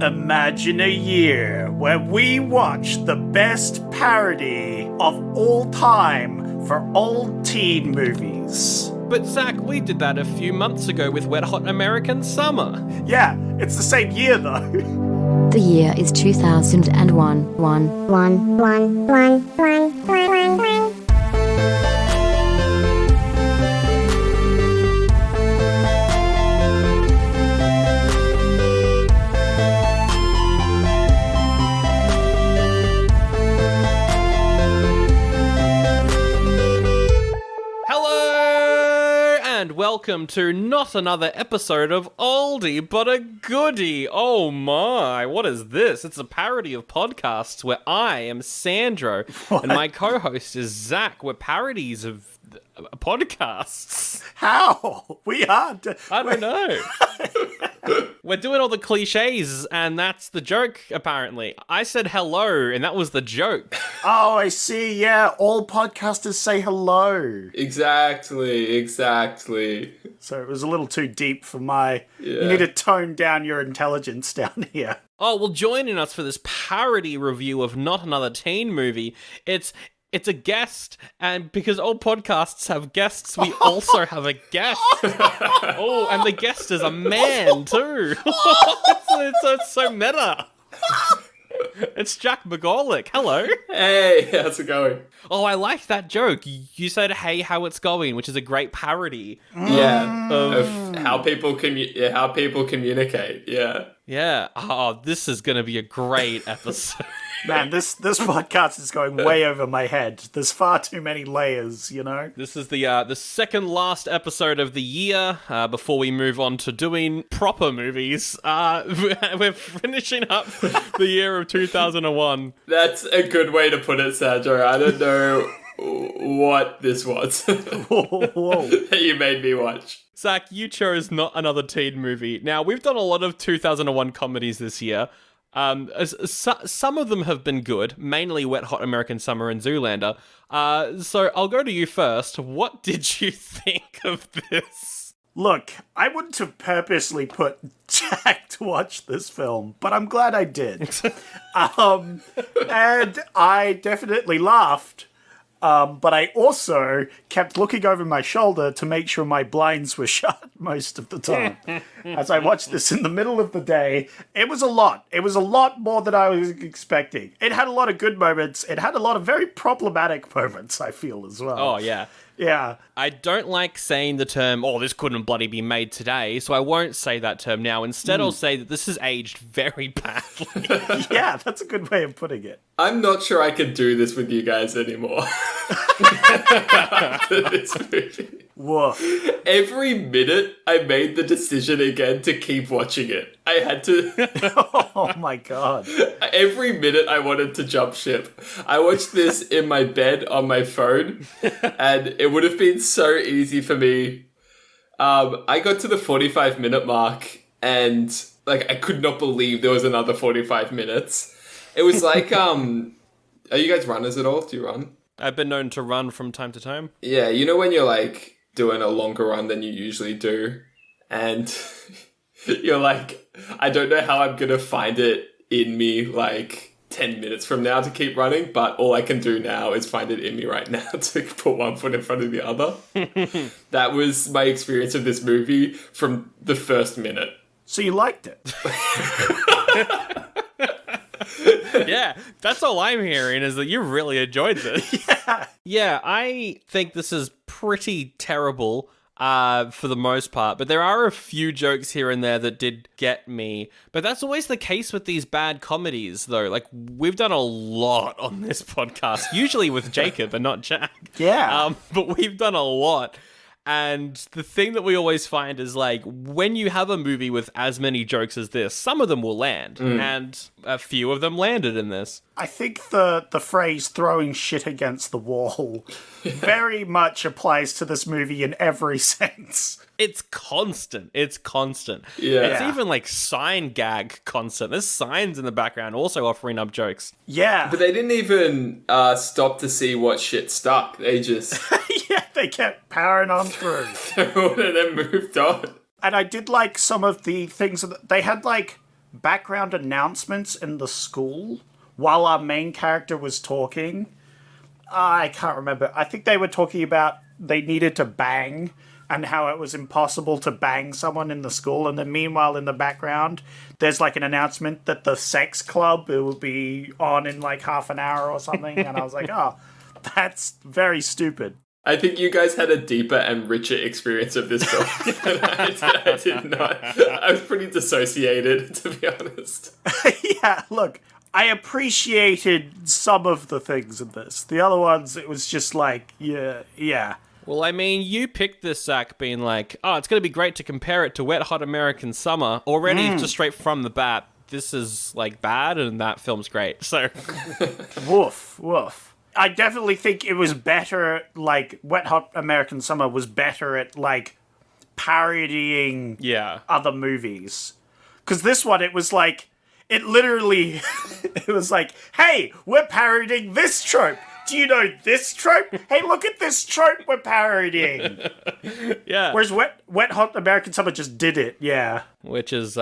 Imagine a year where we watch the best parody of all time for old teen movies. But Zach, we did that a few months ago with Wet Hot American Summer. Yeah, it's the same year though. The year is 2001. Welcome to not another episode of Oldie But a Goodie. Oh my, what is this? It's a parody of podcasts where I am Sandro and my co-host is Zach. We're parodies of podcasts. How? We aren't. I don't know. We're doing all the cliches, and that's the joke, apparently. I said hello, and that was the joke. Oh, I see. Yeah, all podcasters say hello. Exactly. So it was a little too deep for my... Yeah. You need to tone down your intelligence down here. Oh, well, joining us for this parody review of Not Another Teen Movie, it's a guest, and because all podcasts have guests, we also have a guest. Oh, and the guest is a man, too. it's so meta. It's Jack McGorlick. Hello. Hey, how's it going? Oh, I liked that joke. You said, hey, how it's going, which is a great parody. Yeah, of how people communicate, yeah. Yeah. Oh, this is going to be a great episode. Man, this podcast is going way over my head. There's far too many layers, you know? This is the second last episode of the year, before we move on to doing proper movies. We're finishing up the year of 2001. That's a good way to put it, Sandro. I don't know what this was Whoa. that you made me watch. Zach, you chose Not Another Teen Movie. Now, we've done a lot of 2001 comedies this year. Some of them have been good, mainly Wet Hot American Summer and Zoolander. So I'll go to you first. What did you think of this? Look, I wouldn't have purposely put Jack to watch this film, but I'm glad I did. And I definitely laughed. But I also kept looking over my shoulder to make sure my blinds were shut most of the time. As I watched this in the middle of the day, it was a lot. It was a lot more than I was expecting. It had a lot of good moments. It had a lot of very problematic moments, I feel, as well. Oh, yeah. Yeah. I don't like saying the term, oh, this couldn't bloody be made today, so I won't say that term now. Instead, I'll say that this has aged very badly. Yeah, that's a good way of putting it. I'm not sure I can do this with you guys anymore. After this movie. Whoa. Every minute, I made the decision again to keep watching it. I had to... Oh my god. Every minute, I wanted to jump ship. I watched this in my bed on my phone, and it would have been so easy for me. I got to the 45-minute mark, and I could not believe there was another 45 minutes. It was like, are you guys runners at all? Do you run? I've been known to run from time to time. Yeah, you know when you're doing a longer run than you usually do, and you're like, I don't know how I'm gonna find it in me 10 minutes from now to keep running, but all I can do now is find it in me right now to put one foot in front of the other. That was my experience of this movie from the first minute. So you liked it? Yeah, that's all I'm hearing is that you really enjoyed this. Yeah, I think this is pretty terrible for the most part, but there are a few jokes here and there that did get me. But that's always the case with these bad comedies, though. We've done a lot on this podcast, usually with Jacob and not Jack. Yeah. But we've done a lot. And the thing that we always find is, when you have a movie with as many jokes as this, some of them will land. And a few of them landed in this. I think the phrase throwing shit against the wall very much applies to this movie in every sense. It's constant. Yeah. It's even sign gag constant. There's signs in the background also offering up jokes. Yeah. But they didn't even stop to see what shit stuck. They just... Yeah, they kept powering on through. And then moved on. And I did like some of the things that they had background announcements in the school while our main character was talking. I can't remember. I think they were talking about they needed to bang and how it was impossible to bang someone in the school. And then meanwhile, in the background, there's like an announcement that the sex club, it will be on in like half an hour or something. And I was like, oh, that's very stupid. I think you guys had a deeper and richer experience of this film than I did not. I was pretty dissociated, to be honest. Yeah, look, I appreciated some of the things in this. The other ones, it was just like, yeah. Well, I mean, you picked this, Zach, being like, oh, it's going to be great to compare it to Wet Hot American Summer. Already, just straight from the bat, this is, like, bad, and that film's great. So, woof. I definitely think it was better, like, Wet Hot American Summer was better at, like, parodying other movies. Because this one, it was like, it literally, it was like, hey, we're parodying this trope. Do you know this trope? Hey, look at this trope we're parodying. Yeah. Whereas Wet Hot American Summer just did it, yeah. Which is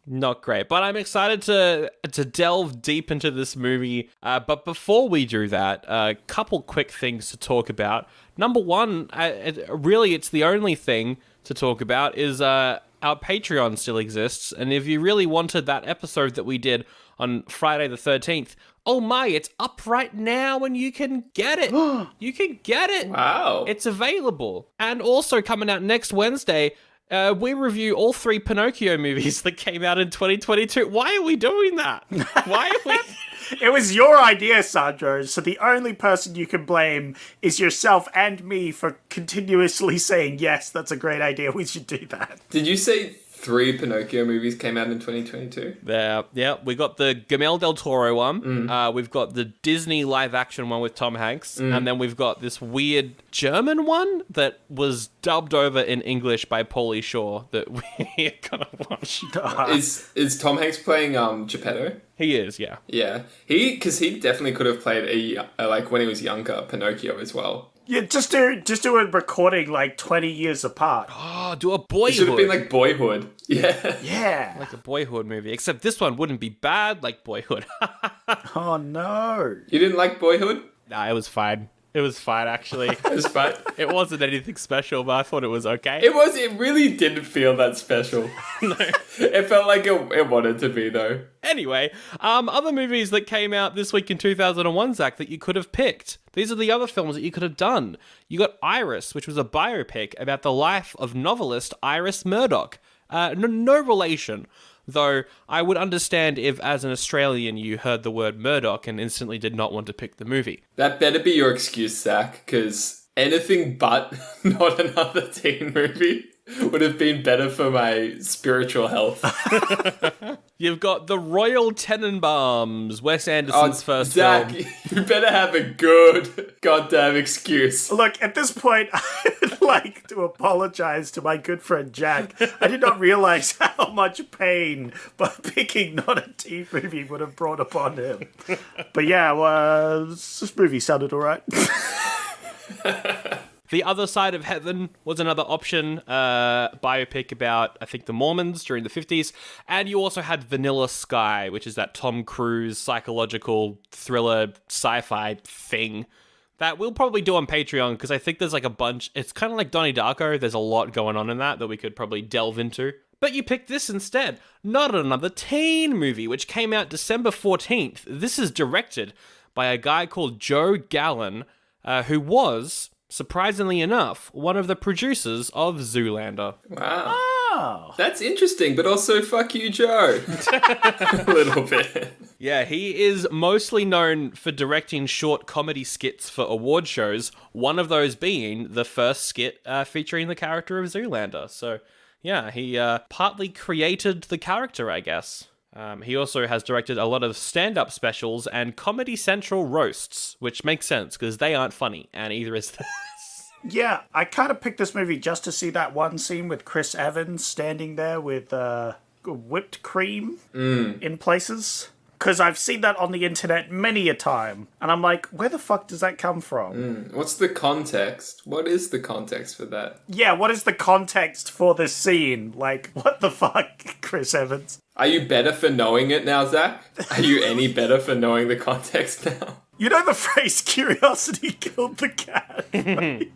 not great. But I'm excited to delve deep into this movie. But before we do that, a couple quick things to talk about. Number one, it's the only thing to talk about, is our Patreon still exists. And if you really wanted that episode that we did on Friday the 13th, oh my, it's up right now and you can get it. You can get it. Wow. It's available. And also coming out next Wednesday, we review all 3 Pinocchio movies that came out in 2022. Why are we doing that? Why are we... It was your idea, Sandro, so the only person you can blame is yourself and me for continuously saying, yes, that's a great idea, we should do that. Did you say 3 Pinocchio movies came out in 2022? Yeah, we got the Guillermo del Toro one. We've got the Disney live-action one with Tom Hanks. And then we've got this weird German one that was dubbed over in English by Pauly Shore that we're gonna watch. Is Tom Hanks playing Geppetto? He is, yeah. Yeah. Because he definitely could have played like when he was younger, Pinocchio as well. Yeah, just do a recording like 20 years apart. Oh, do a Boyhood. It should have been like Boyhood. Yeah. Yeah. Like a Boyhood movie. Except this one wouldn't be bad like Boyhood. Oh, no. You didn't like Boyhood? Nah, it was fine. It was fine, actually. It was fine. It wasn't anything special, but I thought it was okay. It really didn't feel that special. No. It felt like it wanted to be, though. Anyway, other movies that came out this week in 2001, Zach, that you could have picked. These are the other films that you could have done. You got Iris, which was a biopic about the life of novelist Iris Murdoch. No relation, though I would understand if, as an Australian, you heard the word Murdoch and instantly did not want to pick the movie. That better be your excuse, Zach, because anything but not another teen movie would have been better for my spiritual health. You've got The Royal Tenenbaums, Wes Anderson's first Zach, film. you better have a good goddamn excuse. Look, at this point, I would like to apologize to my good friend Jack. I did not realize how much pain picking not a teen movie would have brought upon him. But yeah, well, this movie sounded alright. The Other Side of Heaven was another option, biopic about, I think, the Mormons during the 50s. And you also had Vanilla Sky, which is that Tom Cruise psychological thriller sci-fi thing that we'll probably do on Patreon, because I think there's like a bunch. It's kind of like Donnie Darko. There's a lot going on in that we could probably delve into. But you picked this instead. Not Another Teen Movie, which came out December 14th. This is directed by a guy called Joe Gallen, who was, surprisingly enough, one of the producers of Zoolander. Wow. Oh. That's interesting, but also fuck you, Joe. A little bit. Yeah, he is mostly known for directing short comedy skits for award shows, one of those being the first skit featuring the character of Zoolander. So, yeah, he partly created the character, I guess. He also has directed a lot of stand-up specials and Comedy Central roasts, which makes sense because they aren't funny, and either is this. Yeah, I kind of picked this movie just to see that one scene with Chris Evans standing there with whipped cream in places. because I've seen that on the internet many a time. And I'm like, where the fuck does that come from? What's the context? What is the context for that? Yeah, what is the context for this scene? Like, what the fuck, Chris Evans? Are you better for knowing it now, Zach? Are you any better for knowing the context now? You know the phrase, curiosity killed the cat, right?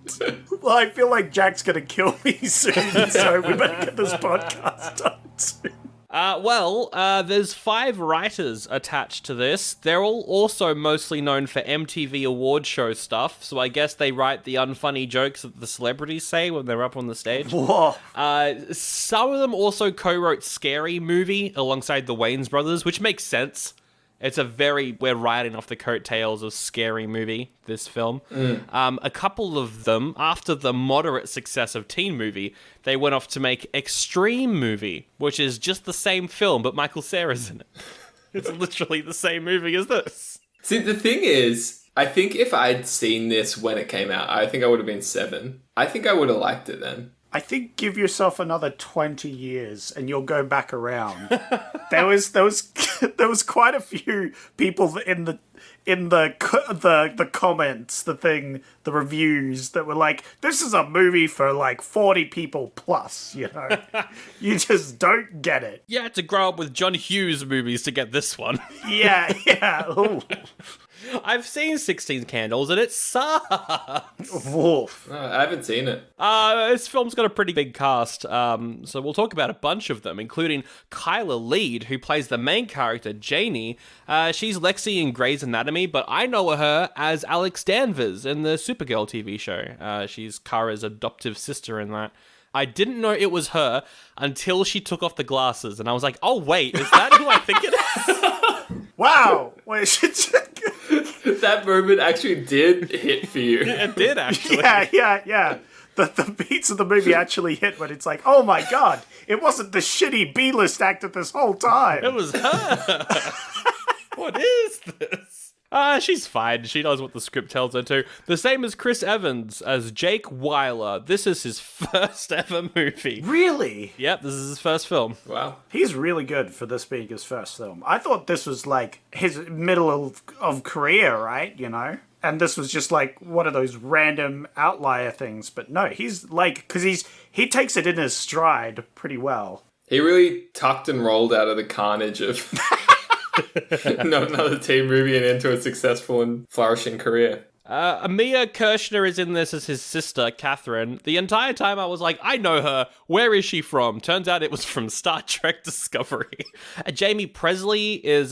Well, I feel like Jack's gonna kill me soon, so we better get this podcast done soon. There's 5 writers attached to this. They're all also mostly known for MTV award show stuff, so I guess they write the unfunny jokes that the celebrities say when they're up on the stage. Whoa. Some of them also co-wrote Scary Movie alongside the Wayans brothers, which makes sense. We're riding off the coattails of Scary Movie, this film. A couple of them, after the moderate success of Teen Movie, they went off to make Extreme Movie, which is just the same film, but Michael Cera's in it. It's literally the same movie as this. See, the thing is, I think if I'd seen this when it came out, I think I would have been 7. I think I would have liked it then. I think give yourself another 20 years and you'll go back around. there was quite a few people in the comments, the reviews that were like, this is a movie for like 40 people plus, you know. You just don't get it. You had to grow up with John Hughes movies to get this one. Yeah. Ooh. I've seen 16 Candles and it sucks. Woof. I haven't seen it. This film's got a pretty big cast, so we'll talk about a bunch of them, including Kyla Lead, who plays the main character, Janie. She's Lexi in Grey's Anatomy, but I know her as Alex Danvers in the Supergirl TV show. She's Kara's adoptive sister in that. I didn't know it was her until she took off the glasses, and I was like, oh wait, is that who I think it is? Wow. Wait, that moment actually did hit for you. It did, actually. Yeah. The beats of the movie actually hit when it's like, oh my god, it wasn't the shitty B-list actor this whole time. It was her. What is this? She's fine. She knows what the script tells her to. The same as Chris Evans as Jake Weiler. This is his first ever movie. Really? Yep, this is his first film. Wow. He's really good for this being his first film. I thought this was like his middle of career, right? You know? And this was just like one of those random outlier things. But no, he's like, because he takes it in his stride pretty well. He really tucked and rolled out of the carnage of another teen movie and into a successful and flourishing career. Amia Kirshner is in this as his sister, Catherine. The entire time I was like, I know her. Where is she from? Turns out it was from Star Trek Discovery. Jamie Presley is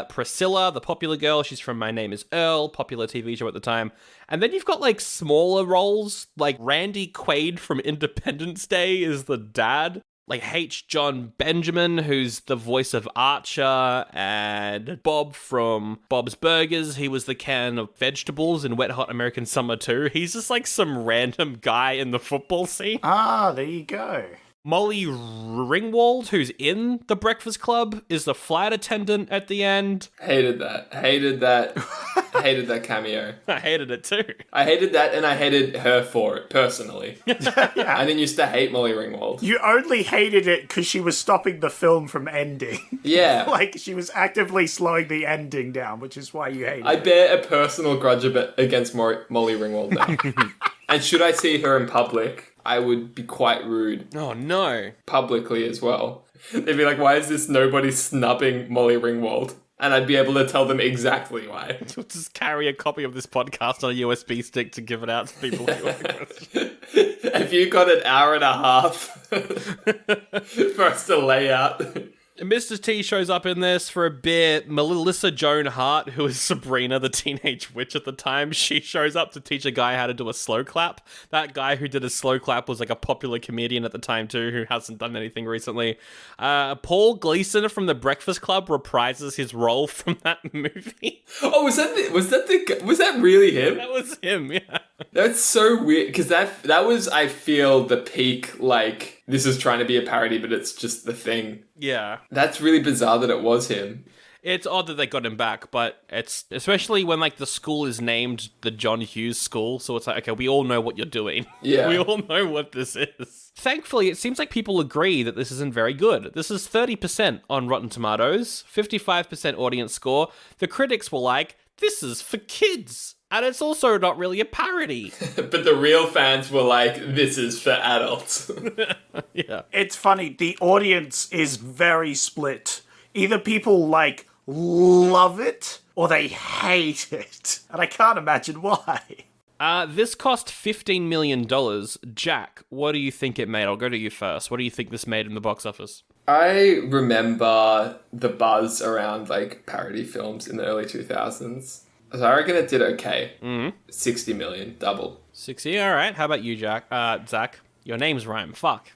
Priscilla, the popular girl. She's from My Name is Earl, popular TV show at the time. And then you've got like smaller roles, like Randy Quaid from Independence Day is the dad. Like H. John Benjamin, who's the voice of Archer, and Bob from Bob's Burgers. He was the can of vegetables in Wet Hot American Summer 2. He's just like some random guy in the football scene. Ah, there you go. Molly Ringwald, who's in The Breakfast Club, is the flight attendant at the end. Hated that. Hated that cameo. I hated it too. I hated that, and I hated her for it, personally. I didn't used to hate Molly Ringwald. You only hated it because she was stopping the film from ending. Yeah. Like, she was actively slowing the ending down, which is why you hated it. I bear a personal grudge against Molly Ringwald now. And should I see her in public, I would be quite rude. Oh, no. Publicly as well. They'd be like, why is this nobody snubbing Molly Ringwald? And I'd be able to tell them exactly why. We'll just carry a copy of this podcast on a USB stick to give it out to people who have a question. Have you got an hour and a half for us to lay out? Mr. T shows up in this for a bit. Melissa Joan Hart, who is Sabrina, the teenage witch at the time, she shows up to teach a guy how to do a slow clap. That guy who did a slow clap was like a popular comedian at the time too, who hasn't done anything recently. Paul Gleason from The Breakfast Club reprises his role from that movie. Oh, was that really him? That was him, yeah. That's so weird, because that was, I feel, the peak, like, this is trying to be a parody, but it's just the thing. Yeah. That's really bizarre that it was him. It's odd that they got him back, but it's especially when like the school is named the John Hughes School, so it's like, okay, we all know what you're doing. Yeah. We all know what this is. Thankfully, it seems like people agree that this isn't very good. This is 30% on Rotten Tomatoes, 55% audience score. The critics were like, this is for kids. And it's also not really a parody. But the real fans were like, this is for adults. Yeah. It's funny, the audience is very split. Either people, like, love it, or they hate it. And I can't imagine why. This cost $15 million. Jack, what do you think it made? I'll go to you first. What do you think this made in the box office? I remember the buzz around, like, parody films in the early 2000s. So I reckon it did okay. 60 million, double. 60, all right. How about you, Zach? Your name's rhyme. Fuck.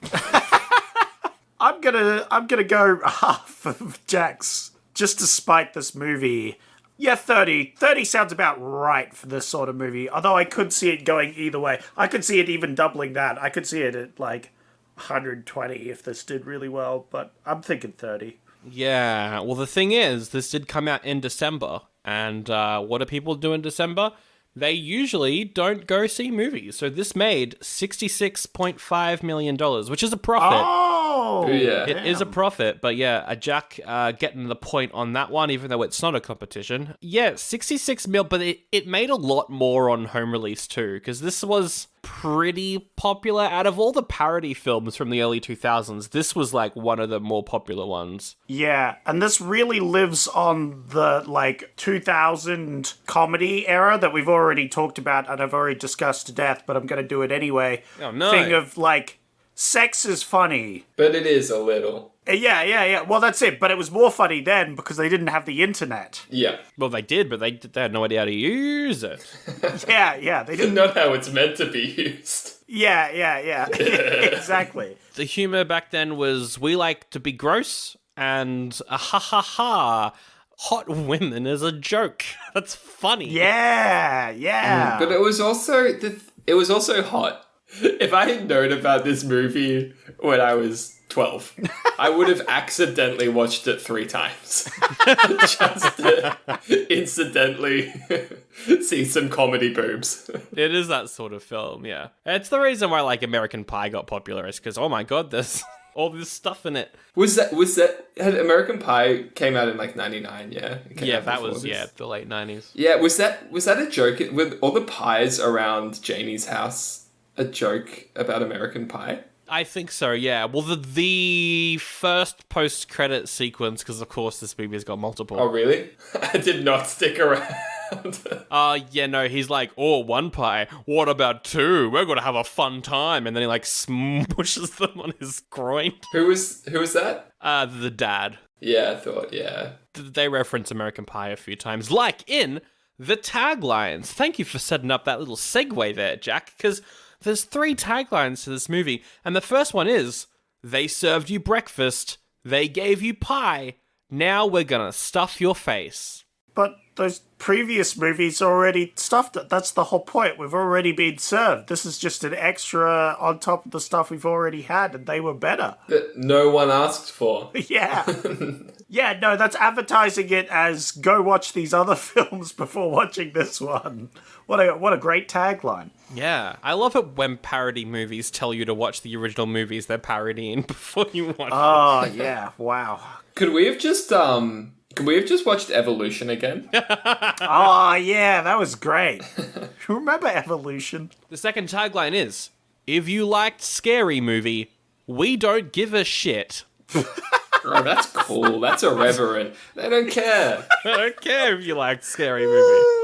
I'm gonna go half of Jack's, just to spite this movie. Yeah, 30. 30 sounds about right for this sort of movie, although I could see it going either way. I could see it even doubling that. I could see it at, like, 120 if this did really well, but I'm thinking 30. Yeah, well, the thing is, this did come out in December, and what do people do in December? They usually don't go see movies. So this made $66.5 million, which is a profit. Oh! Yeah. It is a profit, but yeah, Jack getting the point on that one, even though it's not a competition. Yeah, 66 mil, but it made a lot more on home release too, because this was pretty popular. Out of all the parody films from the early 2000s, this was like one of the more popular ones. Yeah, and this really lives on the, like, 2000 comedy era that we've already talked about and I've already discussed to death, but I'm going to do it anyway. Oh, no. Thing of, like, sex is funny. But it is a little. Yeah. Well, that's it. But it was more funny then because they didn't have the internet. Yeah. Well, they did, but they had no idea how to use it. Yeah. They didn't. Not how it's meant to be used. Yeah. Exactly. The humor back then was, we like to be gross, and ha ha ha, hot women is a joke. That's funny. Yeah. But it was also hot. If I had known about this movie when I was 12, I would have accidentally watched it 3 times. Just to incidentally see some comedy boobs. It is that sort of film, yeah. It's the reason why, like, American Pie got popular, is because, oh my god, there's all this stuff in it. Was that had American Pie came out in like 99, yeah? Yeah, that was, the late 90s. Yeah, was that a joke with all the pies around Janie's house? A joke about American Pie? I think so, yeah. Well, the first post-credit sequence, because of course this movie's got multiple. Oh, really? I did not stick around. Yeah, no, he's like, oh, 1 pie. What about 2? We're gonna have a fun time. And then he like smushes them on his groin. Who was that? The dad. Yeah, I thought, yeah. They reference American Pie a few times, like in the taglines. Thank you for setting up that little segue there, Jack, because there's 3 taglines to this movie, and the first one is, they served you breakfast, they gave you pie, now we're gonna stuff your face. But those previous movies already stuffed it. That's the whole point. We've already been served. This is just an extra on top of the stuff we've already had, and they were better. That no one asked for. Yeah. Yeah, no, that's advertising it as go watch these other films before watching this one. What a great tagline. Yeah, I love it when parody movies tell you to watch the original movies they're parodying before you watch them. Oh, yeah, wow. Could we have just watched Evolution again? Oh, yeah, that was great. Remember Evolution? The second tagline is, if you liked Scary Movie, we don't give a shit. Oh, that's cool. That's irreverent. They don't care. I don't care if you liked Scary Movie.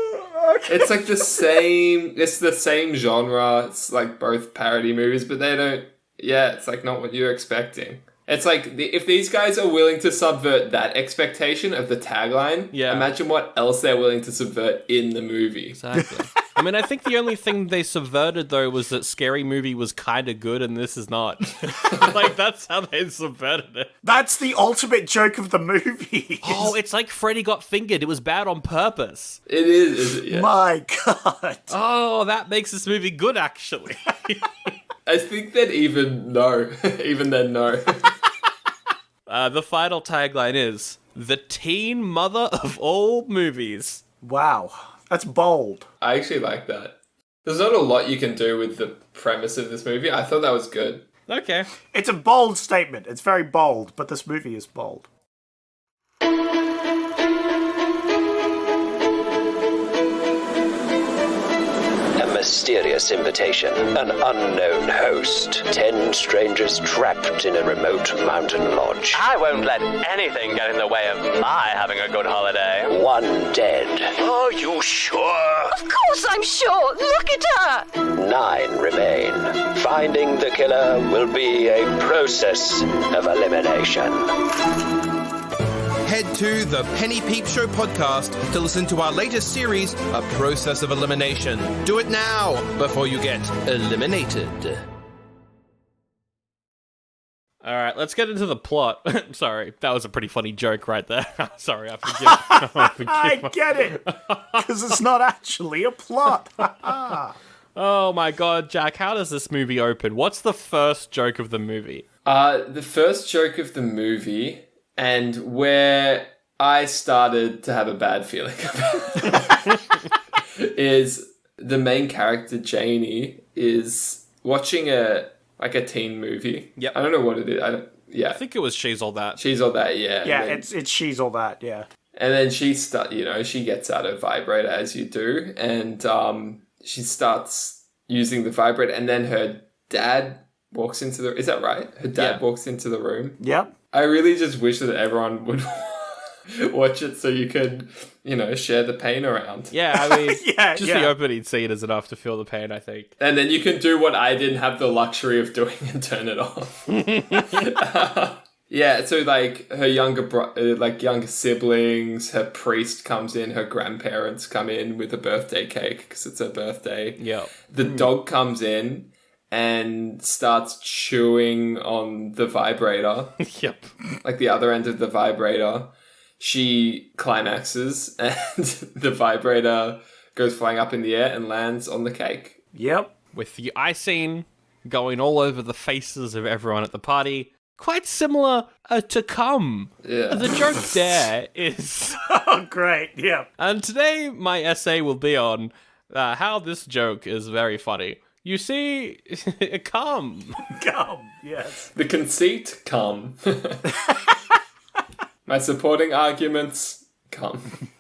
Okay. It's like it's the same genre. It's like both parody movies, but they don't, it's like not what you're expecting. It's like, if these guys are willing to subvert that expectation of the tagline, imagine what else they're willing to subvert in the movie. Exactly. I mean, I think the only thing they subverted, though, was that Scary Movie was kind of good and this is not. Like, that's how they subverted it. That's the ultimate joke of the movie. Oh, it's like Freddy Got Fingered. It was bad on purpose. It is, yeah. My God. Oh, that makes this movie good, actually. I think that even then, no. The final tagline is, the teen mother of all movies. Wow. That's bold. I actually like that. There's not a lot you can do with the premise of this movie. I thought that was good. Okay. It's a bold statement. It's very bold, but this movie is bold. Mysterious invitation, an unknown host, 10 strangers trapped in a remote mountain lodge. I won't let anything get in the way of my having a good holiday. 1 dead. Are you sure? Of course I'm sure. Look at her. 9 remain. Finding the killer will be a process of elimination. Head to the Penny Peep Show podcast to listen to our latest series, A Process of Elimination. Do it now before you get eliminated. All right, let's get into the plot. Sorry, that was a pretty funny joke right there. Sorry, I forgive. I get it. Because it's not actually a plot. Oh my god, Jack, how does this movie open? What's the first joke of the movie? The first joke of the movie, and where I started to have a bad feeling about it, is the main character, Janie, is watching a teen movie. Yep. I don't know what it is. I think it was She's All That. She's All That, yeah. Yeah, it's She's All That, yeah. And then she gets out a vibrator, as you do, and she starts using the vibrator, and then her dad walks into the... Is that right? Her dad walks into the room. Yep. I really just wish that everyone would watch it so you could, share the pain around. Yeah, I mean, the opening scene is enough to feel the pain, I think. And then you can do what I didn't have the luxury of doing and turn it off. So her younger siblings, her priest comes in, her grandparents come in with a birthday cake because it's her birthday. Yeah. The dog comes in and starts chewing on the vibrator. Yep. Like the other end of the vibrator. She climaxes and the vibrator goes flying up in the air and lands on the cake. Yep. With the icing going all over the faces of everyone at the party. Quite similar to Come. Yeah. The joke there is... Oh, great, yeah. And today my essay will be on how this joke is very funny. You see, Come. Come, yes. The conceit, come. My supporting arguments, come.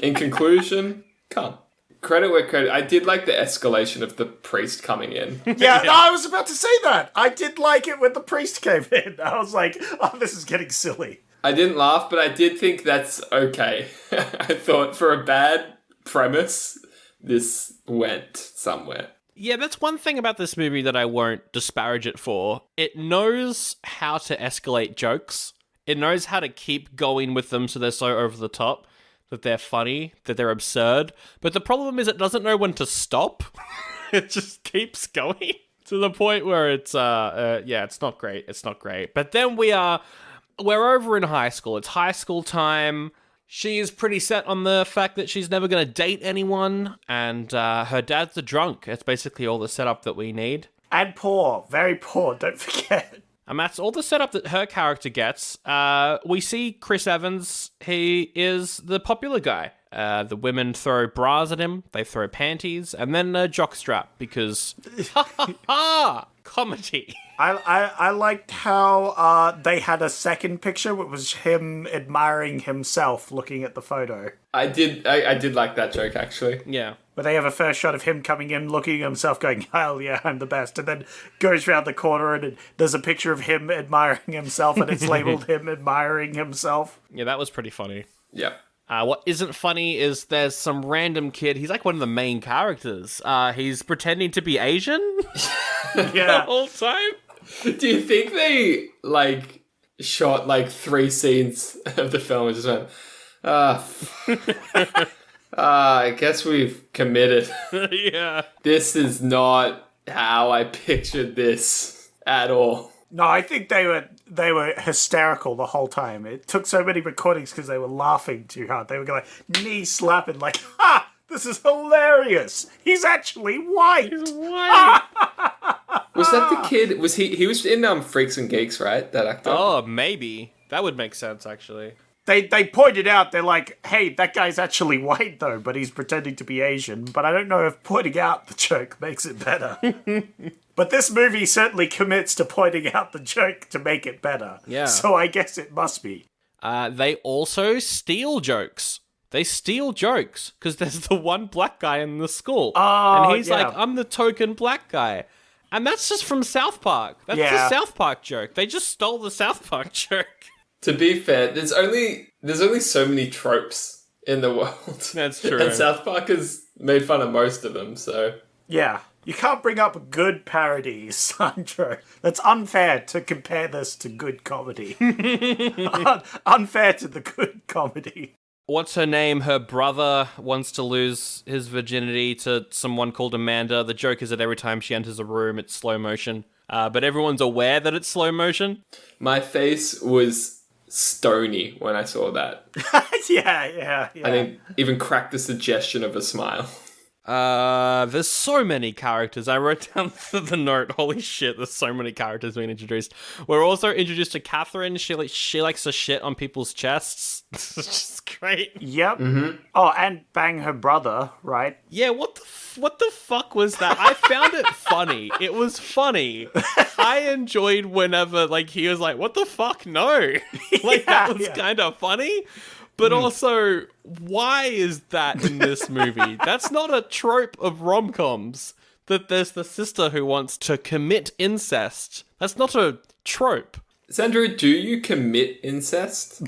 In conclusion, come. Credit where credit. I did like the escalation of the priest coming in. Yeah, no, I was about to say that. I did like it when the priest came in. I was like, oh, this is getting silly. I didn't laugh, but I did think that's okay. I thought for a bad premise, this went somewhere. Yeah, that's one thing about this movie that I won't disparage it for. It knows how to escalate jokes. It knows how to keep going with them so they're so over the top, that they're funny, that they're absurd. But the problem is it doesn't know when to stop. It just keeps going to the point where it's not great. It's not great. But then we're over in high school. It's high school time. She's pretty set on the fact that she's never going to date anyone, and her dad's a drunk. It's basically all the setup that we need. And poor. Very poor, don't forget. And that's all the setup that her character gets. We see Chris Evans. He is the popular guy. The women throw bras at him. They throw panties. And then a jockstrap because... comedy. I liked how they had a second picture, which was him admiring himself looking at the photo. I did like that joke, actually. Yeah. But they have a first shot of him coming in, looking at himself, going, hell yeah, I'm the best. And then goes round the corner and there's a picture of him admiring himself and it's labeled him admiring himself. Yeah, that was pretty funny. Yeah. What isn't funny is there's some random kid. He's like one of the main characters. He's pretending to be Asian the whole time. Do you think they, shot, 3 scenes of the film and just went, I guess we've committed. Yeah. This is not how I pictured this at all. No, I think they were hysterical the whole time. It took so many recordings because they were laughing too hard. They were going knee slapping like, ha! This is hilarious. He's actually white. He's white. Was that the kid? Was he was in Freaks and Geeks, right? That actor. Oh, maybe. That would make sense, actually. They pointed out, they're like, hey, that guy's actually white, though, but he's pretending to be Asian. But I don't know if pointing out the joke makes it better. But this movie certainly commits to pointing out the joke to make it better. Yeah. So I guess it must be. They also steal jokes. They steal jokes, because there's the one black guy in the school. Oh, and he's yeah. like, I'm the token black guy. And that's just from South Park. That's the South Park joke. They just stole the South Park joke. To be fair, there's only so many tropes in the world. That's true. And South Park has made fun of most of them, so... Yeah. You can't bring up good parodies, Sandro. That's unfair to compare this to good comedy. Unfair to the good comedy. What's her name? Her brother wants to lose his virginity to someone called Amanda. The joke is that every time she enters a room, it's slow motion. But everyone's aware that it's slow motion. My face was stony when I saw that. Yeah. I didn't even crack the suggestion of a smile. There's so many characters. I wrote down the note. Holy shit, there's so many characters being introduced. We're also introduced to Catherine. She likes to shit on people's chests. It's just great. Yep. Mm-hmm. Oh, and bang her brother, right? Yeah, what the fuck was that? I found it funny. It was funny. I enjoyed whenever, like, he was like, what the fuck? No. Like, that was kind of funny. But also, why is that in this movie? That's not a trope of rom-coms. That there's the sister who wants to commit incest. That's not a trope. Sandra, do you commit incest?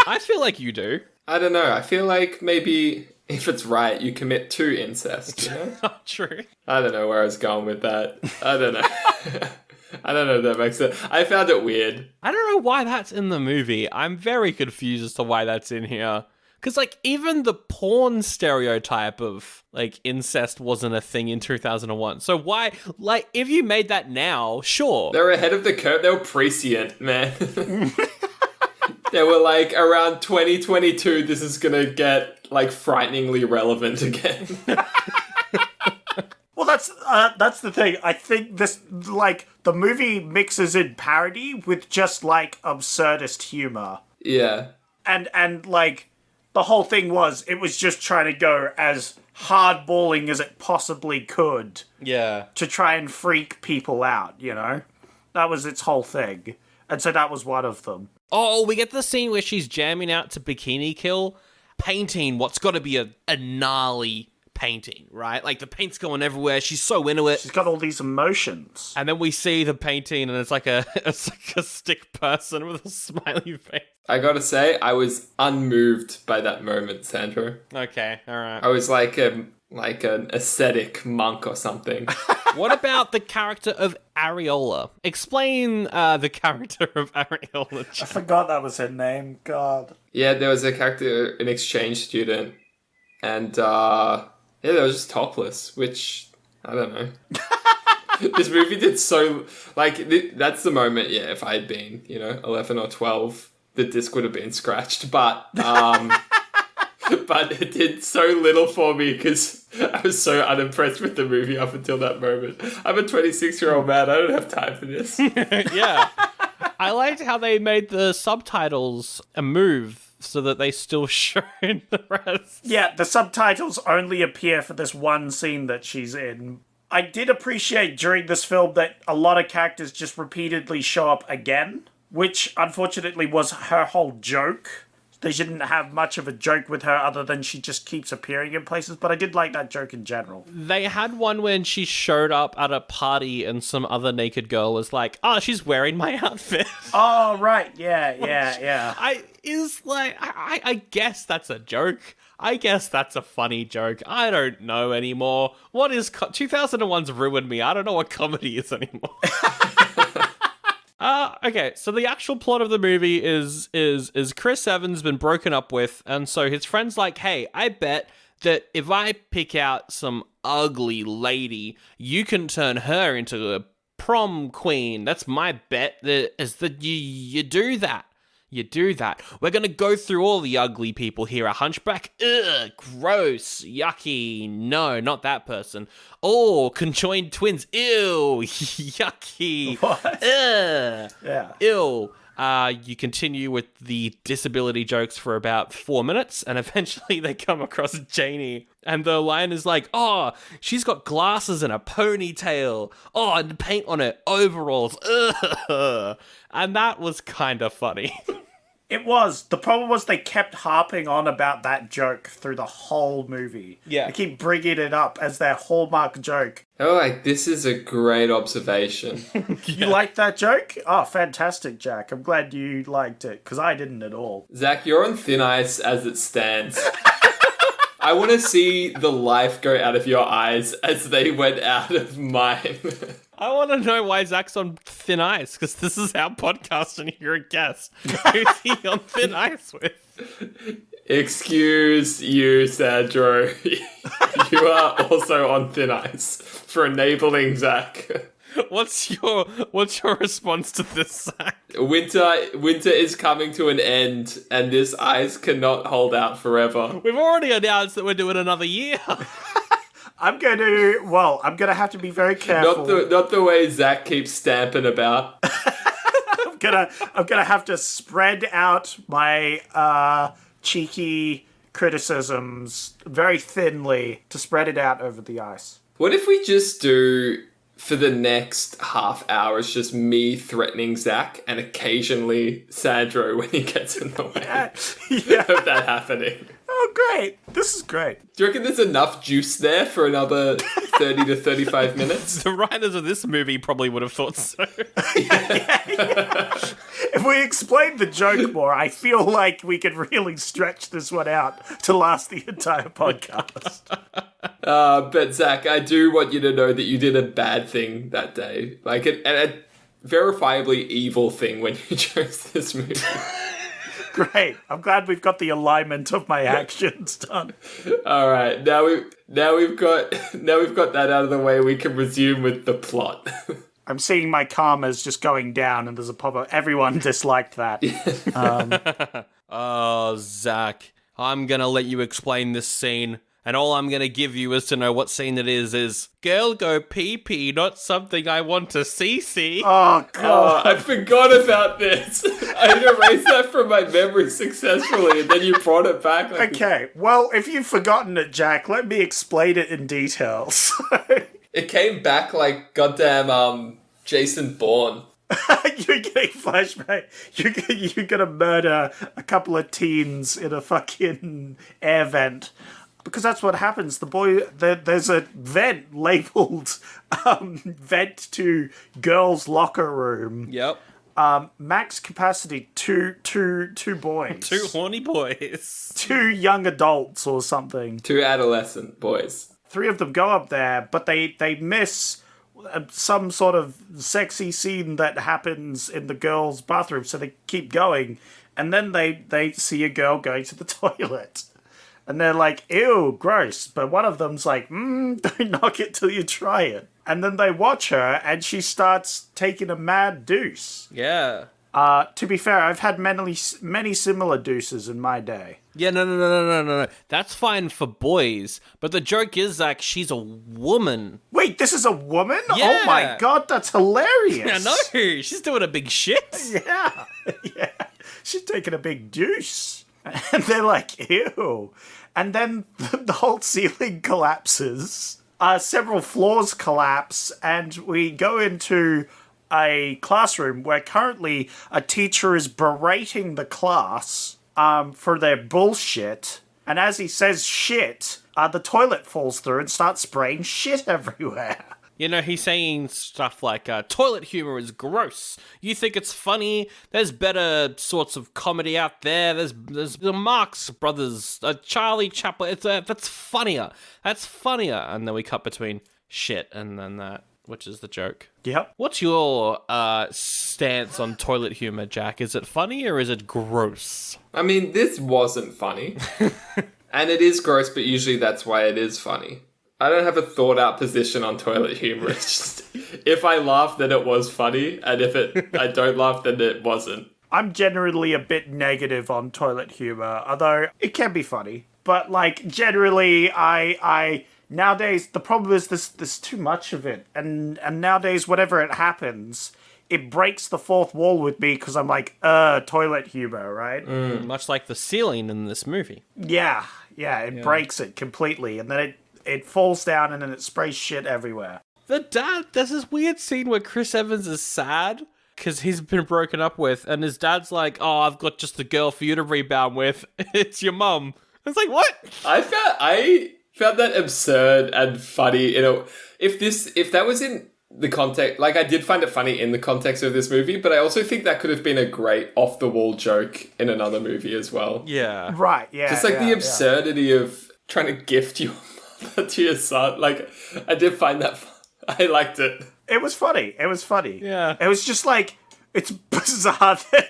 I feel like you do. I don't know. I feel like maybe if it's right, you commit to incest, you know? True. I don't know where I was going with that. I don't know. I don't know if that makes sense. I found it weird. I don't know why that's in the movie. I'm very confused as to why that's in here. Because, like, even the porn stereotype of, like, incest wasn't a thing in 2001. So why, like, if you made that now, sure. They were ahead of the curve. They were prescient, man. They were like, around 2022, this is going to get, like, frighteningly relevant again. Well, that's the thing. I think this, like, the movie mixes in parody with just, like, absurdist humor. Yeah. And like, the whole thing was, it was just trying to go as hardballing as it possibly could. Yeah. To try and freak people out, you know? That was its whole thing. And so that was one of them. Oh, we get the scene where she's jamming out to Bikini Kill, painting what's got to be a gnarly painting, right? Like, the paint's going everywhere. She's so into it. She's got all these emotions. And then we see the painting, and it's like a stick person with a smiley face. I gotta say, I was unmoved by that moment, Sandra. Okay, all right. I was like an ascetic monk or something. What about the character of Areola? Explain the character of Areola. I forgot that was her name. God. Yeah, there was a character, an exchange student, and yeah, they were just topless, which, I don't know. This movie did so, like, that's the moment, yeah, if I had been, 11 or 12, the disc would have been scratched, but it did so little for me because I was so unimpressed with the movie up until that moment. I'm a 26-year-old man, I don't have time for this. Yeah. I liked how they made the subtitles a move so that they still show the rest. Yeah, the subtitles only appear for this one scene that she's in. I did appreciate during this film that a lot of characters just repeatedly show up again, which unfortunately was her whole joke. They didn't have much of a joke with her other than she just keeps appearing in places, but I did like that joke in general. They had one when she showed up at a party and some other naked girl was like, oh, she's wearing my outfit. Oh, right. Yeah. I guess that's a joke. I guess that's a funny joke. I don't know anymore. What is... 2001's ruined me. I don't know what comedy is anymore. Okay, so the actual plot of the movie is Chris Evans been broken up with, and so his friend's like, hey, I bet that if I pick out some ugly lady, you can turn her into a prom queen. That's my bet, is that you do that. You do that. We're going to go through all the ugly people here. A hunchback? Ugh, gross, yucky. No, not that person. Oh, conjoined twins. Ew, yucky. What? Ugh. Yeah. Ew. you continue with the disability jokes for about 4 minutes, and eventually they come across Janie, and the line is like, oh, she's got glasses and a ponytail. Oh, and paint on her overalls. Ugh. And that was kind of funny. It was. The problem was they kept harping on about that joke through the whole movie. Yeah. They keep bringing it up as their hallmark joke. Oh, like, this is a great observation. You liked that joke? Oh, fantastic, Jack. I'm glad you liked it, because I didn't at all. Zach, you're on thin ice as it stands. I want to see the life go out of your eyes as they went out of mine. I want to know why Zach's on thin ice, because this is our podcast and you're a guest. Who's he on thin ice with? Excuse you, Sandro. You are also on thin ice for enabling Zach. What's your response to this, Zach? Winter is coming to an end, and this ice cannot hold out forever. We've already announced that we're doing another year. I'm going to have to be very careful. Not the way Zach keeps stamping about. I'm gonna have to spread out my cheeky criticisms very thinly to spread it out over the ice. What if we just do, for the next half hour, it's just me threatening Zach and occasionally Sandro when he gets in the way of that happening? Oh, great. This is great. Do you reckon there's enough juice there for another 30 to 35 minutes? The writers of this movie probably would have thought so. If we explained the joke more, I feel like we could really stretch this one out to last the entire podcast. But Zach, I do want you to know that you did a bad thing that day. Like a verifiably evil thing when you chose this movie. Great. I'm glad we've got the alignment of my actions done. All right. Now we've got that out of the way. We can resume with the plot. I'm seeing my karmas just going down, and there's a pop-up. Everyone disliked that. Oh, Zach, I'm gonna let you explain this scene. And all I'm going to give you is to know what scene it is girl go pee-pee, not something I want to see. Oh, God. I forgot about this. I erased that from my memory successfully, and then you brought it back. Okay, well, if you've forgotten it, Jack, let me explain it in detail. It came back like goddamn Jason Bourne. You're getting flashback. You're going to murder a couple of teens in a fucking air vent. Because that's what happens. There's a vent labeled vent to girls' locker room. Yep. Max capacity, two boys. Two horny boys. 2 young adults or something. 2 adolescent boys. 3 of them go up there, but they miss some sort of sexy scene that happens in the girls' bathroom, so they keep going. And then they see a girl going to the toilet. And they're like, ew, gross. But one of them's like, don't knock it till you try it. And then they watch her, and she starts taking a mad deuce. Yeah. To be fair, I've had many similar deuces in my day. Yeah, no. That's fine for boys. But the joke is, Zach, she's a woman. Wait, this is a woman? Yeah. Oh my God, that's hilarious. I know. She's doing a big shit. Yeah. She's taking a big deuce. And they're like, ew. And then the whole ceiling collapses. Several floors collapse, and we go into a classroom where currently a teacher is berating the class for their bullshit. And as he says shit, the toilet falls through and starts spraying shit everywhere. You know, he's saying stuff like, toilet humor is gross. You think it's funny? There's better sorts of comedy out there. There's the Marx Brothers, Charlie Chaplin. That's funnier. That's funnier. And then we cut between shit and then that, which is the joke. Yep. What's your stance on toilet humor, Jack? Is it funny or is it gross? I mean, this wasn't funny. And it is gross, but usually that's why it is funny. I don't have a thought-out position on toilet humor. It's just, if I laugh, then it was funny, and if I don't laugh, then it wasn't. I'm generally a bit negative on toilet humor, although it can be funny. But, like, generally, I nowadays, the problem is there's too much of it. And nowadays, whenever it happens, it breaks the fourth wall with me because I'm like, toilet humor, right? Much like the ceiling in this movie. Yeah, it breaks it completely, and then it falls down and then it sprays shit everywhere. There's this weird scene where Chris Evans is sad because he's been broken up with, and his dad's like, "Oh, I've got just the girl for you to rebound with. It's your mum." It's like, what? I found that absurd and funny. If that was in the context, like, I did find it funny in the context of this movie, but I also think that could have been a great off the wall joke in another movie as well. Yeah, right. Yeah, just like the absurdity of trying to gift your mother to your son. Like, I did find that I liked it. It was funny. Yeah. It was just like, it's bizarre that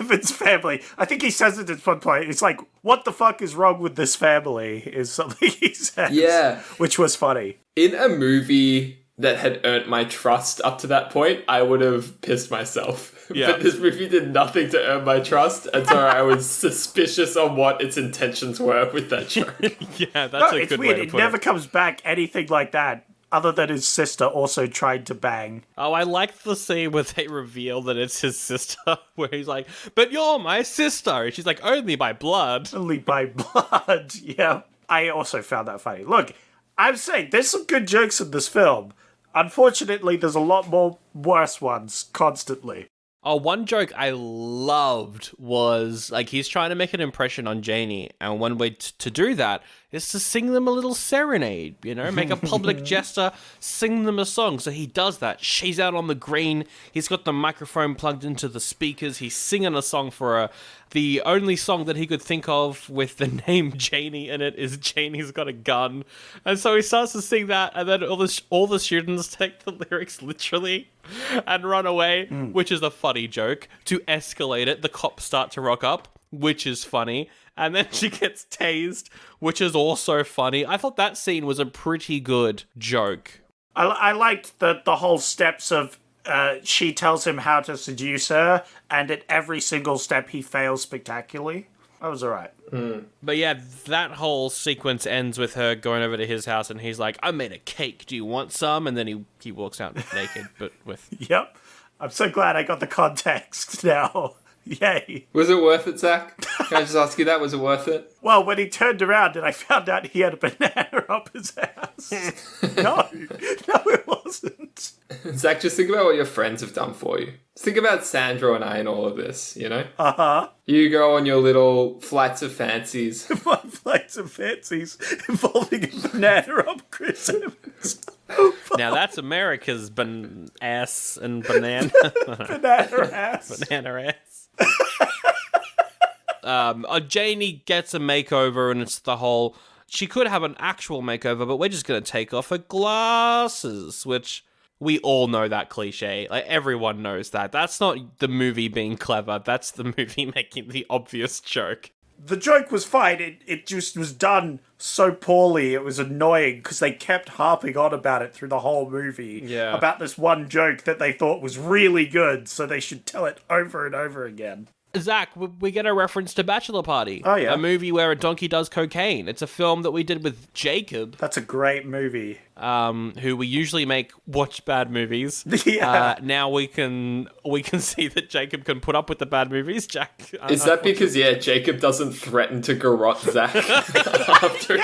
Evan's family, I think he says it at one point, it's like, what the fuck is wrong with this family, is something he says. Yeah. Which was funny. In a movie that had earned my trust up to that point, I would have pissed myself. Yeah. But this movie did nothing to earn my trust, and so I was suspicious on what its intentions were with that joke. Yeah, that's a it's good weird. way to It put never it. comes back anything like that, other than his sister also tried to bang. Oh, I like the scene where they reveal that it's his sister, where he's like, "But you're my sister," and she's like, "Only by blood." Only by blood. Yeah. I also found that funny. Look, I'm saying there's some good jokes in this film. Unfortunately, there's a lot more worse ones constantly. Oh, one joke I loved was, like, he's trying to make an impression on Janie, and one way to do that is to sing them a little serenade, make a public gesture, sing them a song. So he does that. She's out on the green, he's got the microphone plugged into the speakers, he's singing a song for her. The only song that he could think of with the name Janie in it is Janie's Got a Gun. And so he starts to sing that, and then all the students take the lyrics literally and run away, which is a funny joke. To escalate it, the cops start to rock up, which is funny. And then she gets tased, which is also funny. I thought that scene was a pretty good joke. I liked the whole steps of she tells him how to seduce her, and at every single step he fails spectacularly. That was alright. But yeah, that whole sequence ends with her going over to his house, and he's like, "I made a cake, do you want some?" And then he walks out naked, but with... Yep. I'm so glad I got the context now. Yay. Was it worth it, Zach? Can I just ask you that? Was it worth it? Well, when he turned around and I found out he had a banana up his ass. No, it wasn't. Zach, just think about what your friends have done for you. Just think about Sandro and I in all of this, Uh-huh. You go on your little flights of fancies. My flights of fancies involving a banana up Chris Evans. Now that's America's ass and banana. Banana ass. Banana ass. Janie gets a makeover, and it's the whole... She could have an actual makeover, but we're just going to take off her glasses, which we all know that cliche. Like, everyone knows that. That's not the movie being clever. That's the movie making the obvious joke. The joke was fine. It just was done so poorly. It was annoying because they kept harping on about it through the whole movie. Yeah. About this one joke that they thought was really good, so they should tell it over and over again. Zach, we get a reference to Bachelor Party. Oh, yeah. A movie where a donkey does cocaine. It's a film that we did with Jacob, That's a great movie. who we usually make watch bad movies. Yeah. Now we can see that Jacob can put up with the bad movies. Jack, Is that because, Jacob doesn't threaten to garrot Zach after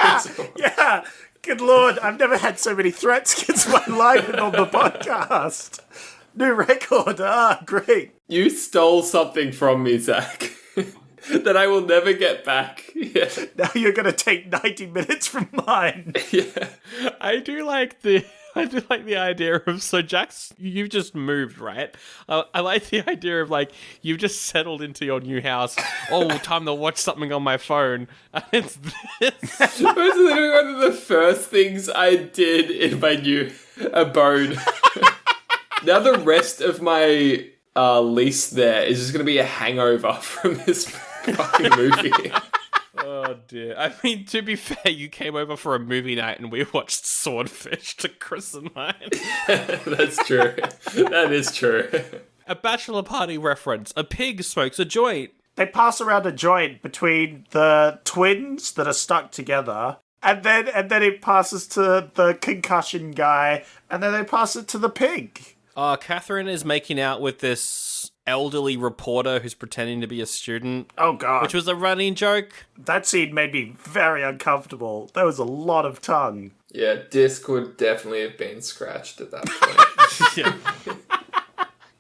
Yeah. Good Lord, I've never had so many threats against my life and on the podcast. New record. Great. You stole something from me, Zach, that I will never get back. Yeah. Now you're going to take 90 minutes from mine. Yeah. I do like the idea of, so Jack's, you've just moved, right? I like the idea of, like, you've just settled into your new house. Oh, time to watch something on my phone. And it's this. It was literally one of the first things I did in my new abode. Now the rest of my lease there is just going to be a hangover from this fucking movie. Oh dear. I mean, to be fair, you came over for a movie night and we watched Swordfish to Chris and mine. That's true. That is true. A Bachelor Party reference. A pig smokes a joint. They pass around a joint between the twins that are stuck together, and then it passes to the concussion guy, and then they pass it to the pig. Catherine is making out with this elderly reporter who's pretending to be a student. Oh, God. Which was a running joke. That scene made me very uncomfortable. There was a lot of tongue. Yeah, disc would definitely have been scratched at that point. Yeah.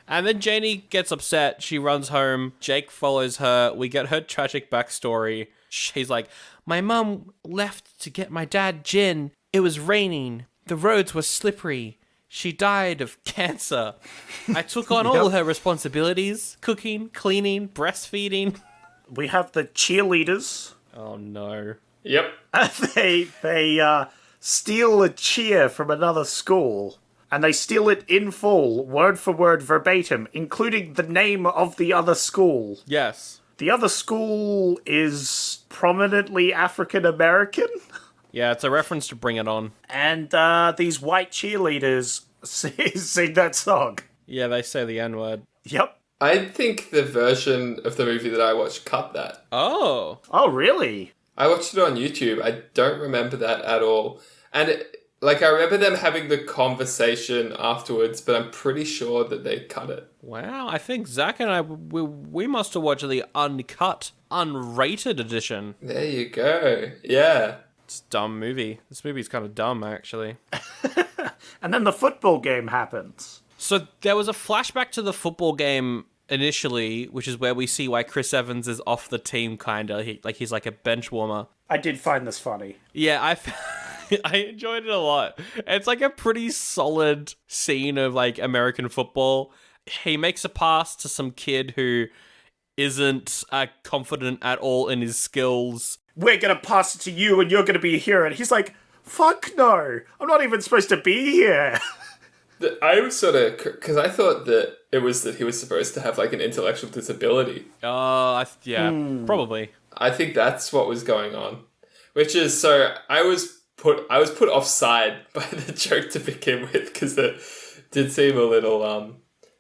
And then Janie gets upset. She runs home. Jake follows her. We get her tragic backstory. She's like, my mum left to get my dad gin. It was raining. The roads were slippery. She died of cancer. I took on all her responsibilities. Cooking, cleaning, breastfeeding. We have the cheerleaders. Oh, no. Yep. They steal a cheer from another school. And they steal it in full, word for word, verbatim, including the name of the other school. Yes. The other school is prominently African American. Yeah, it's a reference to Bring It On. And these white cheerleaders sing that song. Yeah, they say the N-word. Yep. I think the version of the movie that I watched cut that. Oh. Oh, really? I watched it on YouTube. I don't remember that at all. And I remember them having the conversation afterwards, but I'm pretty sure that they cut it. Wow, I think Zach and I, we must have watched the uncut, unrated edition. There you go. Yeah. It's a dumb movie. This movie's kind of dumb, actually. And then the football game happens. So there was a flashback to the football game initially, which is where we see why Chris Evans is off the team, kind of. He's like a bench warmer. I did find this funny. Yeah, I enjoyed it a lot. It's like a pretty solid scene of like American football. He makes a pass to some kid who isn't confident at all in his skills. We're going to pass it to you and you're going to be here. And he's like, fuck no. I'm not even supposed to be here. I was sort of... Because I thought that it was that he was supposed to have like an intellectual disability. Probably. I think that's what was going on. Which is... So I was put offside by the joke to begin with because it did seem a little